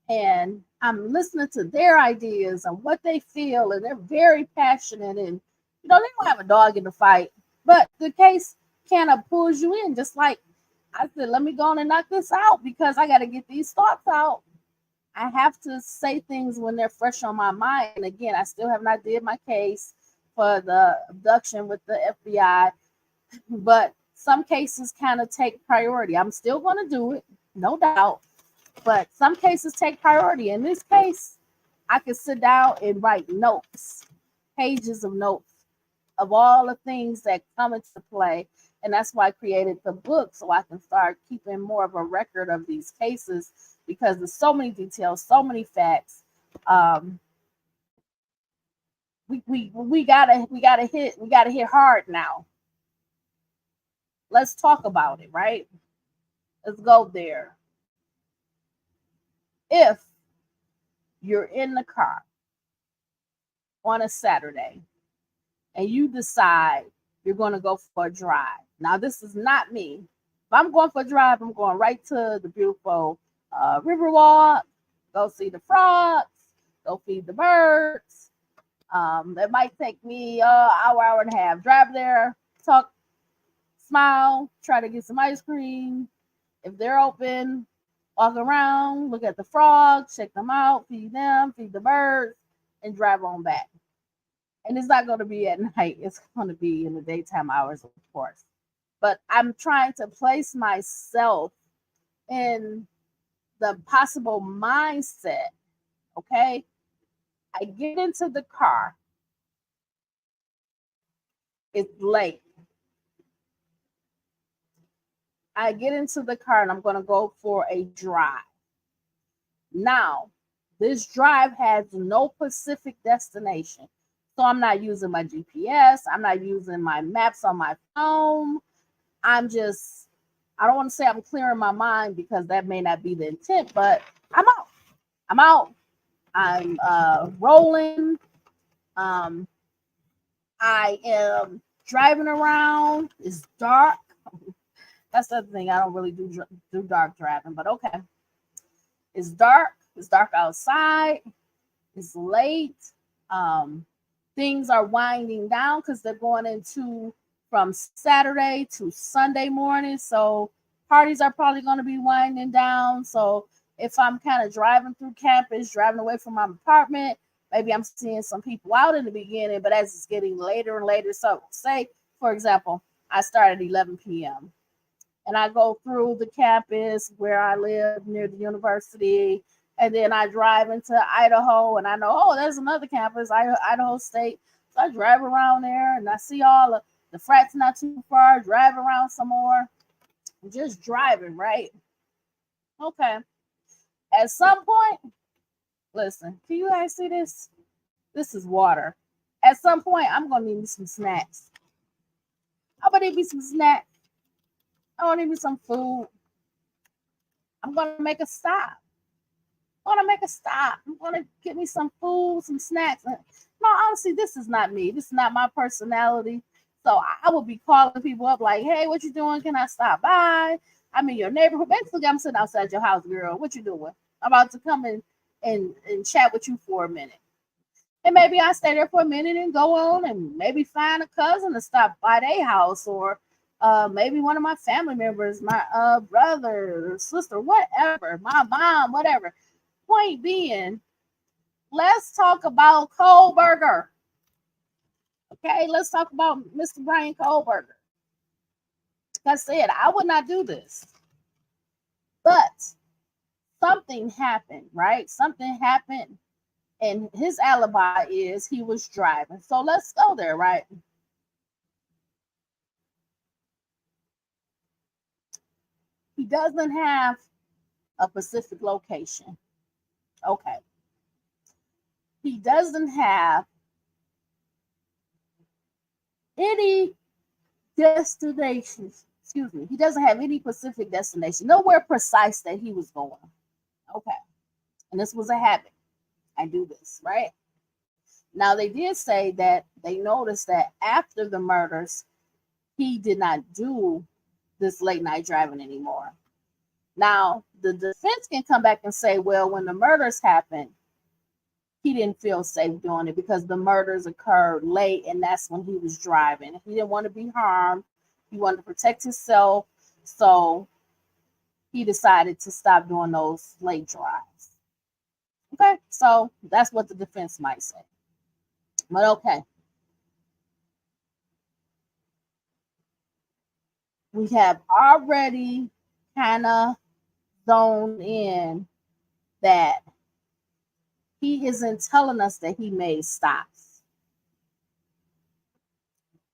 and I'm listening to their ideas and what they feel, and they're very passionate, and they don't have a dog in the fight, but the case kind of pulls you in. Just like I said, let me go on and knock this out because I got to get these thoughts out. I have to say things when they're fresh on my mind. And again, I still have not did my case for the abduction with the FBI, but some cases kind of take priority. I'm still going to do it, no doubt, but some cases take priority. In this case, I could sit down and write notes pages of notes of all the things that come into play. And that's why I created the book, so I can start keeping more of a record of these cases, because there's so many details, so many facts. We gotta hit hard now. Let's talk about it, right? Let's go there. If you're in the car on a Saturday and you decide you're going to go for a drive. Now, this is not me. If I'm going for a drive, I'm going right to the beautiful Riverwalk, go see the frogs, go feed the birds. That might take me an hour and a half. Drive there, talk, smile, try to get some ice cream. If they're open, walk around, look at the frogs, check them out, feed them, feed the birds, and drive on back. And it's not going to be at night. It's going to be in the daytime hours, of course. But I'm trying to place myself in the possible mindset, okay? I get into the car. It's late. I get into the car and I'm going to go for a drive. Now, this drive has no specific destination. So I'm not using my GPS. I'm not using my maps on my phone. I don't want to say I'm clearing my mind, because that may not be the intent, but I'm out. I'm rolling. I am driving around. It's dark. That's the other thing. I don't really do dark driving, but okay. It's dark. It's dark outside. It's late. Things are winding down because they're going into from Saturday to Sunday morning. So parties are probably going to be winding down. So if I'm kind of driving through campus, driving away from my apartment, maybe I'm seeing some people out in the beginning, but as it's getting later and later, so say, for example, I start at 11 p.m. and I go through the campus where I live near the university, and then I drive into Idaho, and I know, oh, there's another campus, Idaho State. So I drive around there, and I see all the frats not too far, drive around some more. I'm just driving, right? Okay. At some point, listen, can you guys see this? This is water. At some point, I'm going to need me some snacks. I'm going to need me some snacks. I want to need me some food. I'm going to make a stop. I'm going to get me some food, some snacks. No, honestly, this is not me. This is not my personality. So I will be calling people up like, hey, what you doing? Can I stop by? I'm in your neighborhood. Basically, I'm sitting outside your house, girl. What you doing? I'm about to come in and chat with you for a minute. And maybe I stay there for a minute and go on and maybe find a cousin to stop by their house, or maybe one of my family members, my brother or sister, whatever, my mom, whatever. Point being, let's talk about Kohberger. Okay, let's talk about Mr. Brian Kohberger. Like I said, I would not do this. But something happened, right? Something happened, and his alibi is he was driving. So let's go there, right? He doesn't have a specific location. Okay. He doesn't have any destinations. Excuse me. He doesn't have any specific destination. Nowhere precise that he was going. Okay. And this was a habit. I do this, right? Now, they did say that they noticed that after the murders, he did not do this late night driving anymore. Now, the defense can come back and say, well, when the murders happened, he didn't feel safe doing it because the murders occurred late, and that's when he was driving. He didn't want to be harmed. He wanted to protect himself. So he decided to stop doing those late drives. Okay, so that's what the defense might say. But okay. We have already kind of zoned in that he isn't telling us that he made stops.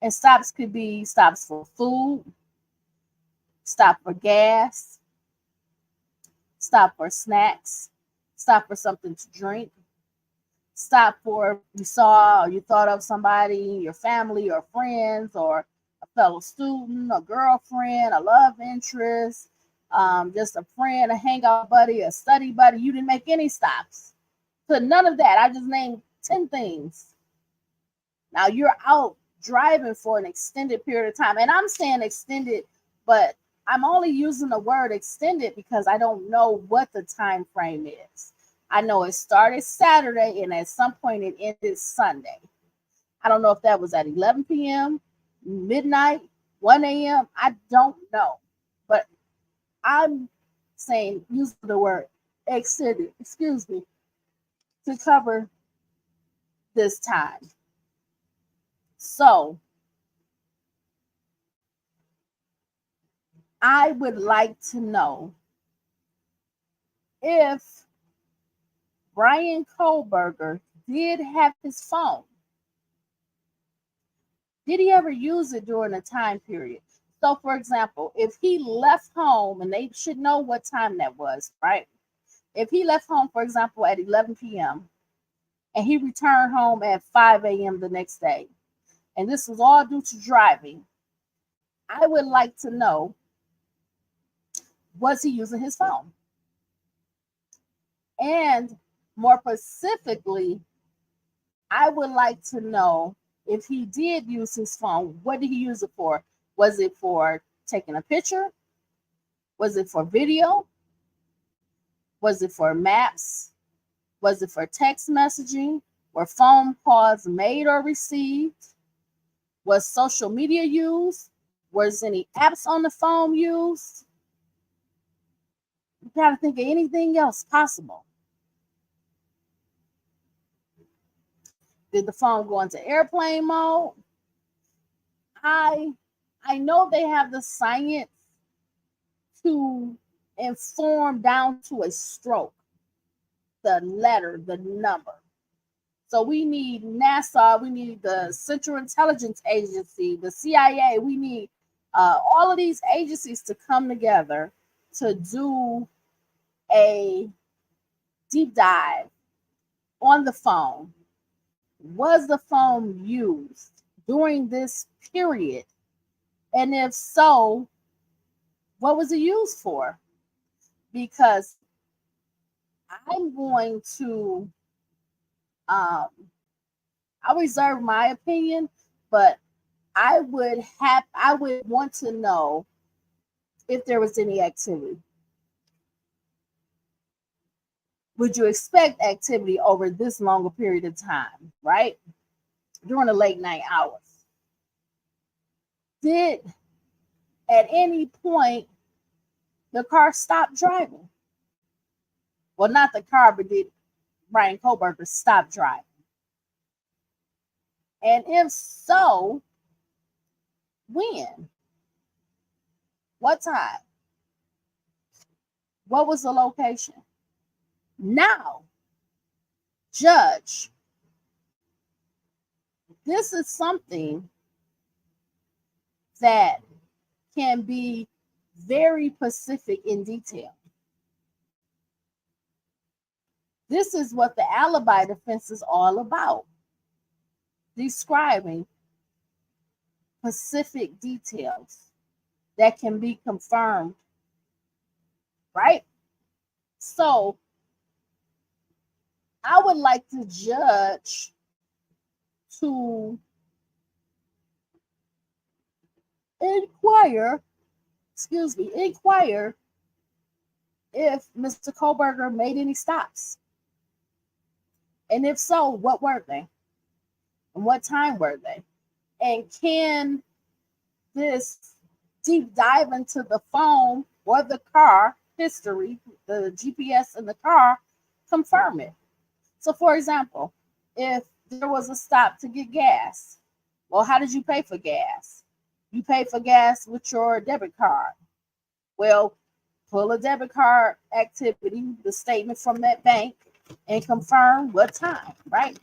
And stops could be stops for food, stop for gas, stop for snacks, stop for something to drink, stop for you saw or you thought of somebody, your family or friends or a fellow student, a girlfriend, a love interest, just a friend, a hangout buddy, a study buddy. You didn't make any stops. So none of that. I just named 10 things. Now you're out driving for an extended period of time. And I'm saying extended, but I'm only using the word extended because I don't know what the time frame is. I know it started Saturday and at some point it ended Sunday. I don't know if that was at 11 p.m., midnight, 1 a.m. I don't know. But I'm saying use the word extended, to cover this time. So I would like to know if Brian Kohberger did have his phone. Did he ever use it during a time period? So, for example, if he left home, and they should know what time that was, right? If he left home, for example, at 11 p.m., and he returned home at 5 a.m. the next day, and this was all due to driving, I would like to know, was he using his phone? And more specifically, I would like to know if he did use his phone, what did he use it for? Was it for taking a picture? Was it for video? Was it for maps? Was it for text messaging? Were phone calls made or received? Was social media used? Was any apps on the phone used? You gotta think of anything else possible. Did the phone go into airplane mode? I know they have the science to inform down to a stroke, the letter, the number. So we need NASA, we need the Central Intelligence Agency, the CIA, we need all of these agencies to come together to do a deep dive on the phone. Was the phone used during this period? And if so, what was it used for? Because I'm going to, I'll reserve my opinion, but I would want to know if there was any activity. Would you expect activity over this longer period of time, right? During the late night hours. Did at any point the car stop driving? Well, not the car, but did Brian Kohberger stop driving? And if so, when? What time? What was the location? Now, judge. This is something that can be very specific in detail. This is what the alibi defense is all about. Describing specific details that can be confirmed, right? So I would like the judge to inquire if Mr. Kohberger made any stops. And if so, what were they? And what time were they? And can this deep dive into the phone or the car history, the GPS in the car, confirm it? So, for example, if there was a stop to get gas, well, how did you pay for gas? You paid for gas with your debit card. Well, pull a debit card activity, the statement from that bank, and confirm what time, right?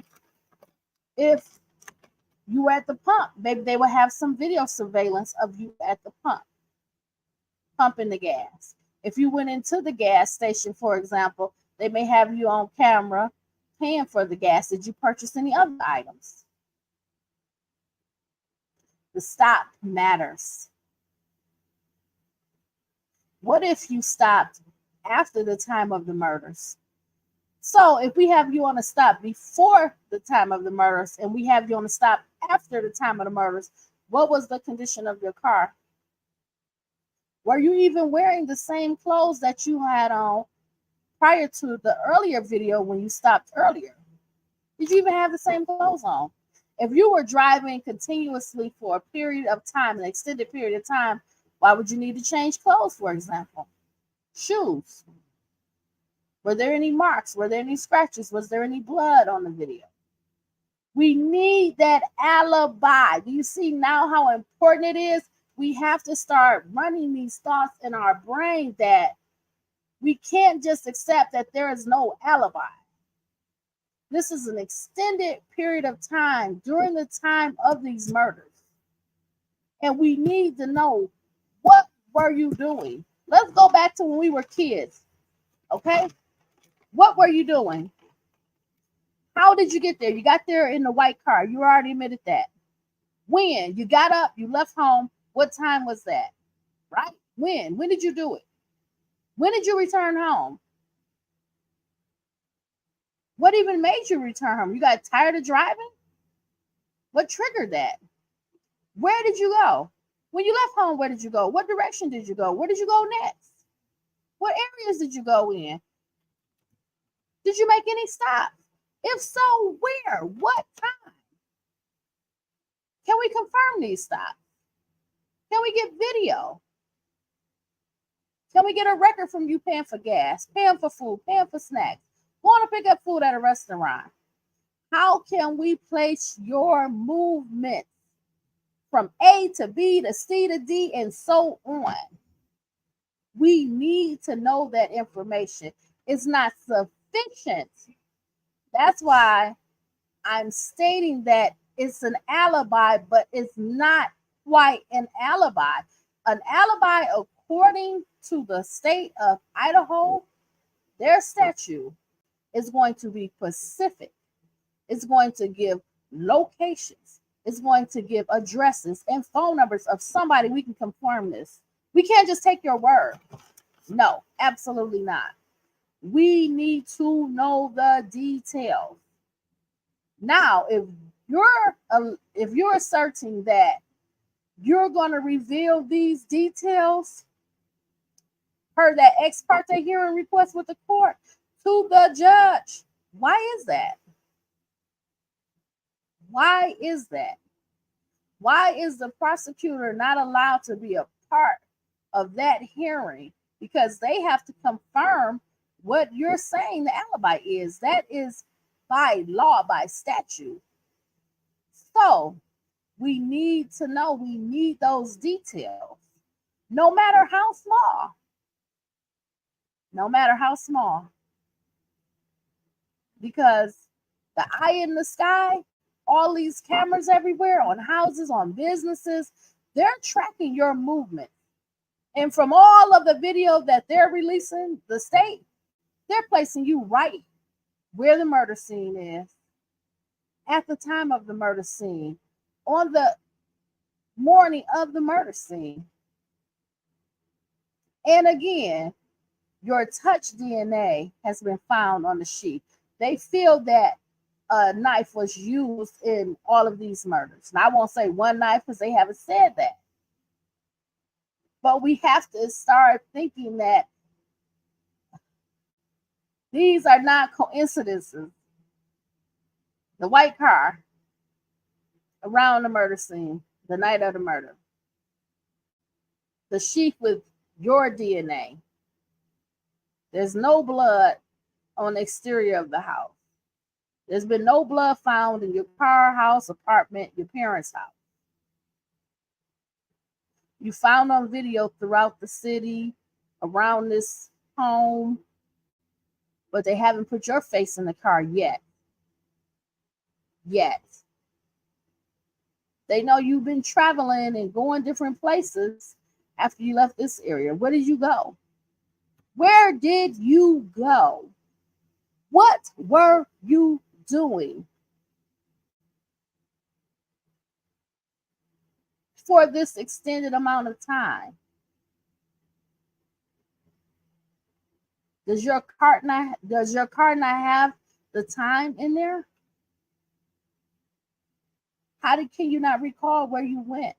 If You were at the pump. Maybe they will have some video surveillance of you at the pump, pumping the gas. If you went into the gas station, for example, they may have you on camera paying for the gas. Did you purchase any other items? The stop matters. What if you stopped after the time of the murders? So if we have you on a stop before the time of the murders and we have you on a stop after the time of the murders, what was the condition of your car? Were you even wearing the same clothes that you had on prior to the earlier video when you stopped earlier? Did you even have the same clothes on? If you were driving continuously for a period of time, an extended period of time, why would you need to change clothes, for example? Shoes. Were there any marks? Were there any scratches? Was there any blood on the video? We need that alibi. Do you see now how important it is? We have to start running these thoughts in our brain that we can't just accept that there is no alibi. This is an extended period of time during the time of these murders. And we need to know, what were you doing? Let's go back to when we were kids, okay? What were you doing? How did you get there? You got there in the white car. You already admitted that. When? You got up, you left home. What time was that? Right? When? When did you do it? When did you return home? What even made you return home? You got tired of driving? What triggered that? Where did you go? When you left home, where did you go? What direction did you go? Where did you go next? What areas did you go in? Did you make any stops? If so, where? What time? Can we confirm these stops? Can we get video? Can we get a record from you paying for gas, paying for food, paying for snacks, going to pick up food at a restaurant? How can we place your movement from A to B to C to D and so on? We need to know that information. It's not sufficient. That's why I'm stating that it's an alibi, but it's not quite an alibi. An alibi, according to the state of Idaho, their statute is going to be specific. It's going to give locations. It's going to give addresses and phone numbers of somebody. We can confirm this. We can't just take your word. No, absolutely not. We need to know the details. Now, if you're asserting that you're going to reveal these details per that ex parte hearing request with the court to the judge, why is that? Why is that? Why is the prosecutor not allowed to be a part of that hearing? Because they have to confirm what you're saying the alibi is. That is by law, by statute. So we need to know, we need those details, no matter how small. No matter how small. Because the eye in the sky, all these cameras everywhere, on houses, on businesses, they're tracking your movement. And from all of the video that they're releasing, the state, they're placing you right where the murder scene is, at the time of the murder scene, on the morning of the murder scene. And again, your touch DNA has been found on the sheet. They feel that a knife was used in all of these murders. And I won't say one knife because they haven't said that. But we have to start thinking that these are not coincidences. The white car around the murder scene, the night of the murder. The sheet with your DNA. There's no blood on the exterior of the house. There's been no blood found in your car, house, apartment, your parents' house. You found on video throughout the city, around this home, but they haven't put your face in the car yet. Yet. They know you've been traveling and going different places after you left this area. Where did you go? Where did you go? What were you doing for this extended amount of time? Does your card not have the time in there? Can you not recall where you went?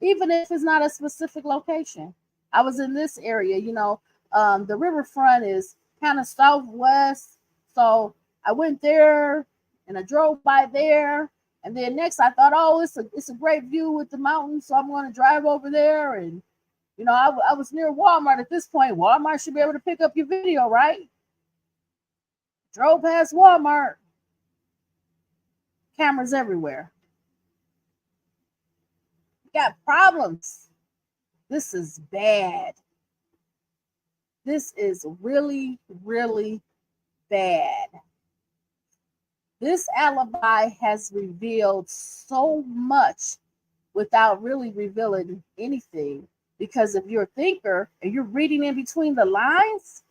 Even if it's not a specific location. I was in this area, the riverfront is kind of southwest. So I went there and I drove by there. And then next I thought, oh, it's a great view with the mountains. So I'm going to drive over there. And, I was near Walmart at this point. Walmart should be able to pick up your video, right? Drove past Walmart. Cameras everywhere. Got problems. This is bad. This is really, really bad. This alibi has revealed so much without really revealing anything. Because if you're a thinker and you're reading in between the lines,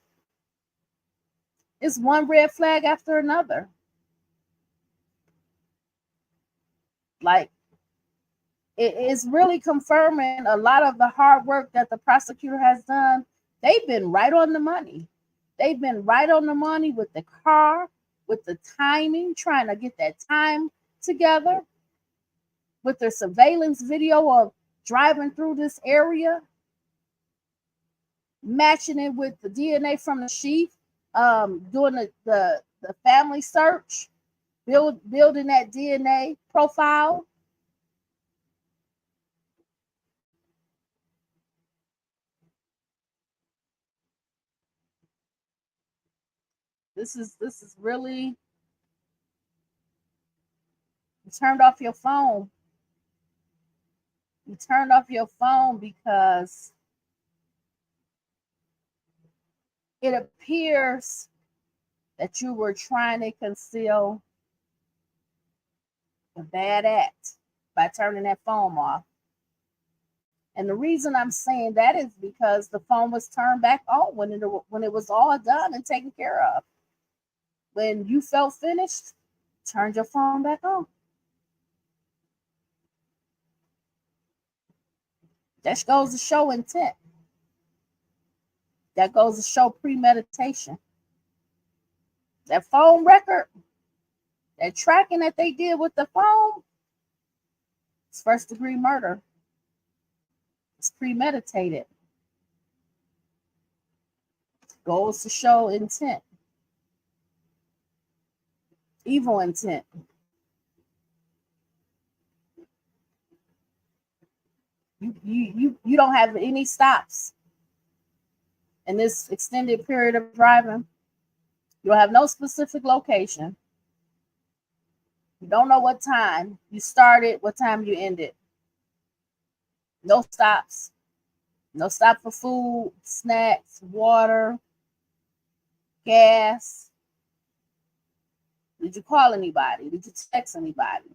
it's one red flag after another. Like, it is really confirming a lot of the hard work that the prosecutor has done. They've been right on the money. They've been right on the money with the car, with the timing, trying to get that time together, with their surveillance video of driving through this area, matching it with the DNA from the sheep, doing the family search, building that DNA profile. This is really, you turned off your phone. You turned off your phone because it appears that you were trying to conceal a bad act by turning that phone off. And the reason I'm saying that is because the phone was turned back on when it was all done and taken care of. When you felt finished, turn your phone back on. That goes to show intent. That goes to show premeditation. That phone record, that tracking that they did with the phone, it's first-degree murder. It's premeditated. Goes to show intent. Evil intent. You don't have any stops in this extended period of driving. You don't have no specific location. You don't know what time you started, what time you ended. No stops. No stop for food, snacks, water, gas. Did you call anybody? Did you text anybody?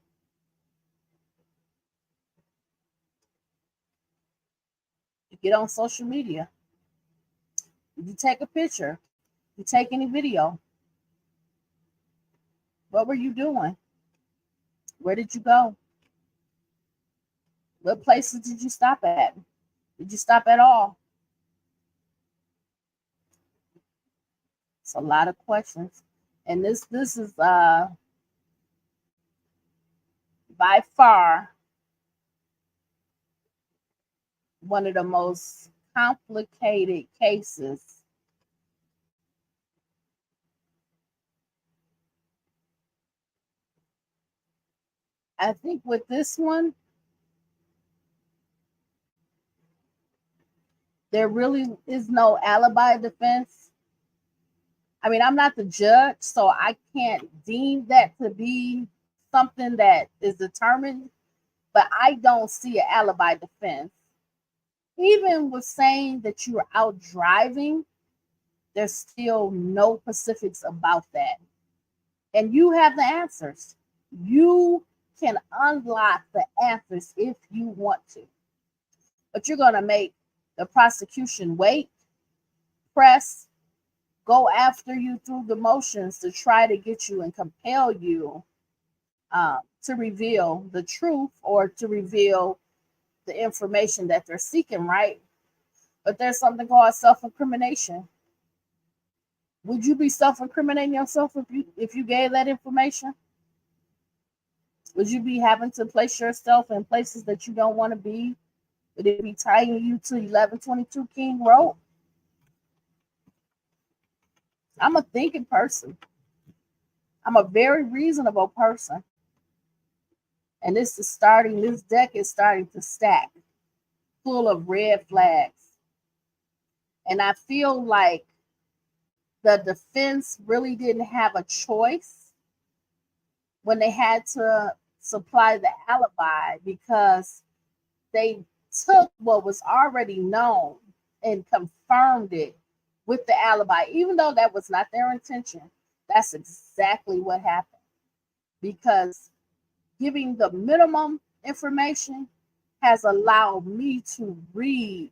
You get on social media. Did you take a picture? Did you take any video? What were you doing? Where did you go? What places did you stop at? Did you stop at all? It's a lot of questions. And this is by far one of the most complicated cases I think with this one, there really is no alibi defense. I mean, I'm not the judge, so I can't deem that to be something that is determined, but I don't see an alibi defense. Even with saying that you were out driving, there's still no specifics about that. And you have the answers. You can unlock the answers if you want to. But you're going to make the prosecution wait, press, go after you through the motions to try to get you and compel you to reveal the truth or to reveal the information that they're seeking, right? But there's something called self-incrimination. Would you be self-incriminating yourself if you gave that information? Would you be having to place yourself in places that you don't want to be? Would it be tying you to 1122 King Road? I'm a thinking person. I'm a very reasonable person. And this deck is starting to stack full of red flags. And I feel like the defense really didn't have a choice when they had to supply the alibi, because they took what was already known and confirmed it with the alibi, even though that was not their intention. That's exactly what happened, because giving the minimum information has allowed me to read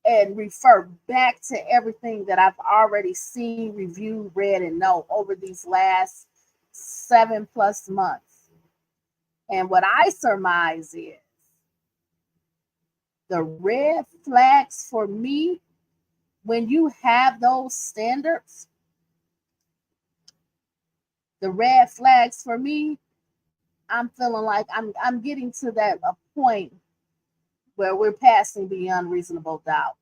and refer back to everything that I've already seen, reviewed, read, and know over these last 7+ months. And what I surmise is the red flags for me, when you have those standards, the red flags for me, I'm feeling like I'm getting to a point where we're passing beyond reasonable doubt.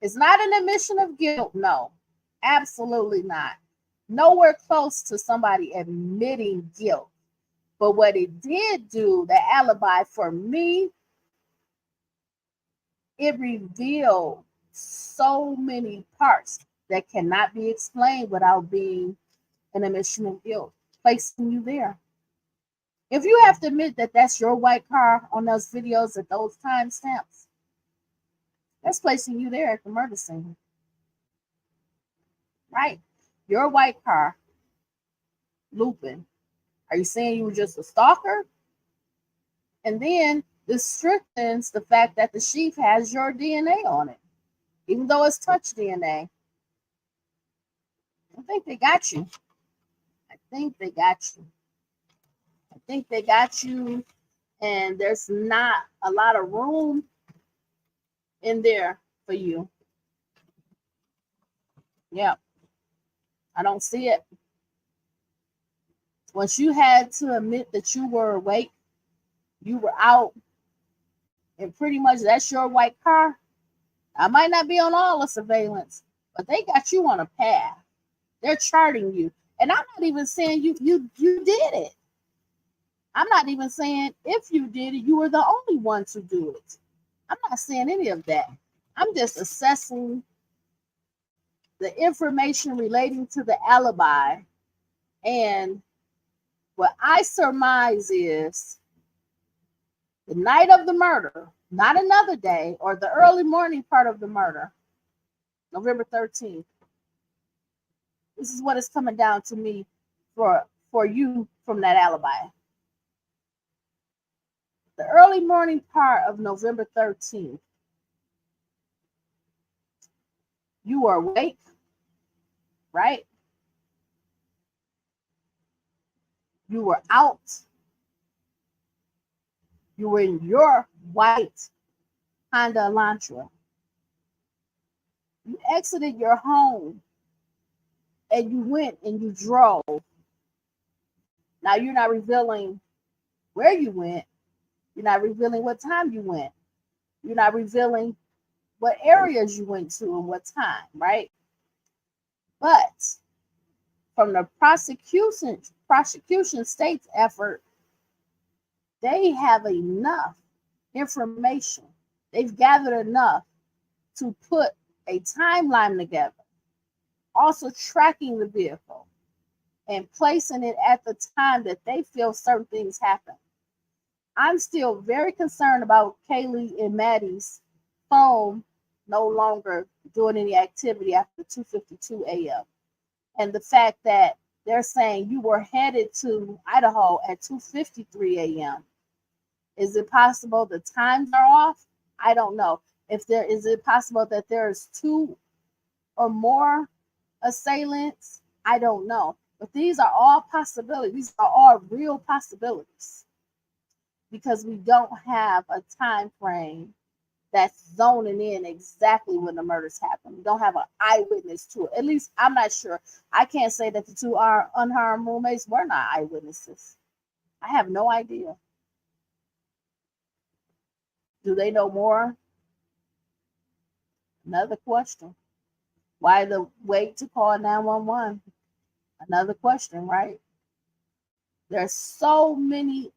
It's not an admission of guilt, no, absolutely not. Nowhere close to somebody admitting guilt. But what it did do, the alibi for me, it revealed so many parts that cannot be explained without being an admission of guilt, placing you there. If you have to admit that that's your white car on those videos at those timestamps, that's placing you there at the murder scene. Right? Your white car, looping. Are you saying you were just a stalker? And then this strengthens the fact that the sheath has your DNA on it, even though it's touch DNA. I think they got you. I think they got you, and there's not a lot of room in there for you. Yeah, I don't see it. Once you had to admit that you were awake, you were out, and pretty much that's your white car. I might not be on all the surveillance, but they got you on a path. They're charting you. And I'm not even saying you did it. I'm not even saying if you did it, you were the only one to do it. I'm not saying any of that. I'm just assessing the information relating to the alibi. And what I surmise is the night of the murder, not another day, or the early morning part of the murder, November 13th. This is what is coming down to me for you from that alibi. The early morning part of November 13th, you were awake, right? You were out. You were in your white Honda Elantra. You exited your home and you went and you drove. Now you're not revealing where you went. You're not revealing what time you went. You're not revealing what areas you went to and what time, right? But from the prosecution state's effort, they have enough information. They've gathered enough to put a timeline together, also tracking the vehicle and placing it at the time that they feel certain things happen. I'm still very concerned about Kaylee and Maddie's phone no longer doing any activity after 2:52 a.m. And the fact that they're saying you were headed to Idaho at 2:53 a.m. Is it possible the times are off? I don't know. Is it possible that there's two or more assailants? I don't know. But these are all possibilities. These are all real possibilities because we don't have a time frame that's zoning in exactly when the murders happened. We don't have an eyewitness to it. At least I'm not sure. I can't say that the two unharmed roommates were not eyewitnesses. I have no idea. Do they know more? Another question. Why the wait to call 911? Another question, right? There's so many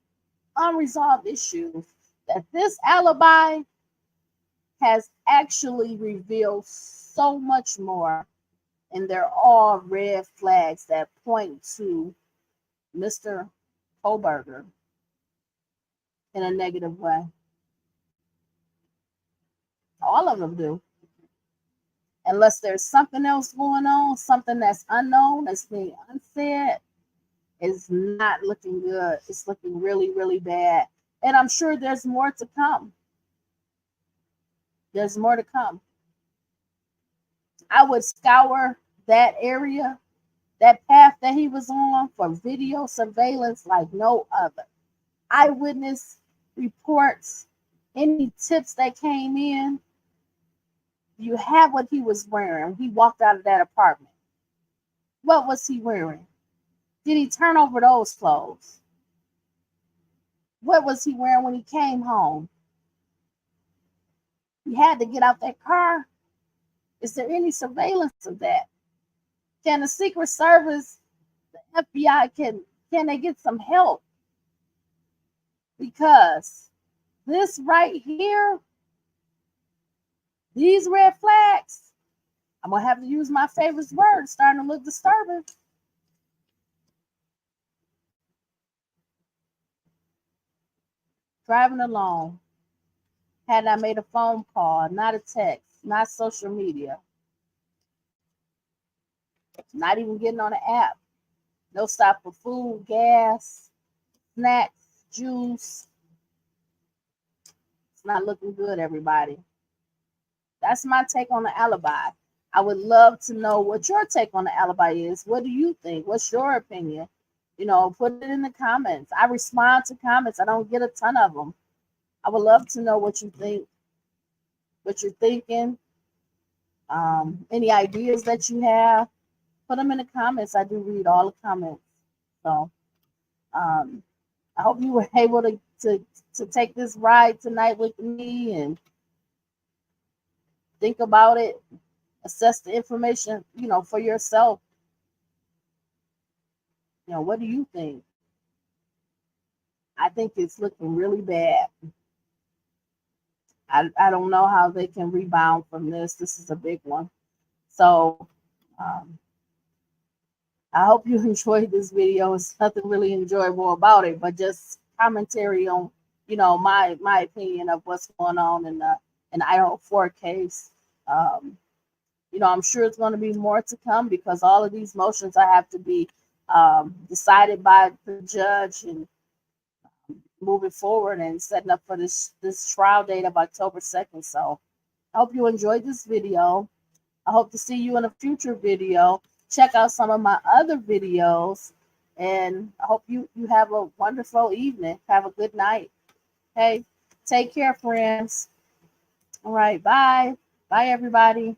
unresolved issues that this alibi has actually revealed so much more, and they're all red flags that point to Mr. Kohberger in a negative way. All of them do. Unless there's something else going on, something that's unknown, that's being unsaid, it's not looking good. It's looking really, really bad. And I'm sure there's more to come. There's more to come. I would scour that area, that path that he was on, for video surveillance like no other. Eyewitness reports, any tips that came in. You have what he was wearing. He walked out of that apartment. What was he wearing? Did he turn over those clothes? What was he wearing when he came home? He had to get out that car. Is there any surveillance of that? Can the Secret Service, the FBI, can they get some help? Because this right here, these red flags, I'm going to have to use my favorite word, starting to look disturbing. Driving alone. Had I made a phone call, not a text, not social media, not even getting on the app. No stop for food, gas, snacks, juice. It's not looking good, everybody. That's my take on the alibi. I would love to know what your take on the alibi is. What do you think? What's your opinion? Put it in the comments. I respond to comments. I don't get a ton of them. I would love to know what you think, what you're thinking, any ideas that you have. Put them in the comments. I do read all the comments. So I hope you were able to take this ride tonight with me and think about it, assess the information, for yourself. What do you think? I think it's looking really bad. I don't know how they can rebound from this. This is a big one. So I hope you enjoyed this video. It's nothing really enjoyable about it, but just commentary on, my opinion of what's going on in the Idaho 4 case. I'm sure it's going to be more to come because all of these motions I have to be decided by the judge and moving forward and setting up for this trial date of October 2nd. So I hope you enjoyed this video. I hope to see you in a future video. Check out some of my other videos, and I hope you have a wonderful evening. Have a good night. Okay, take care, friends. All right, bye. Bye, everybody.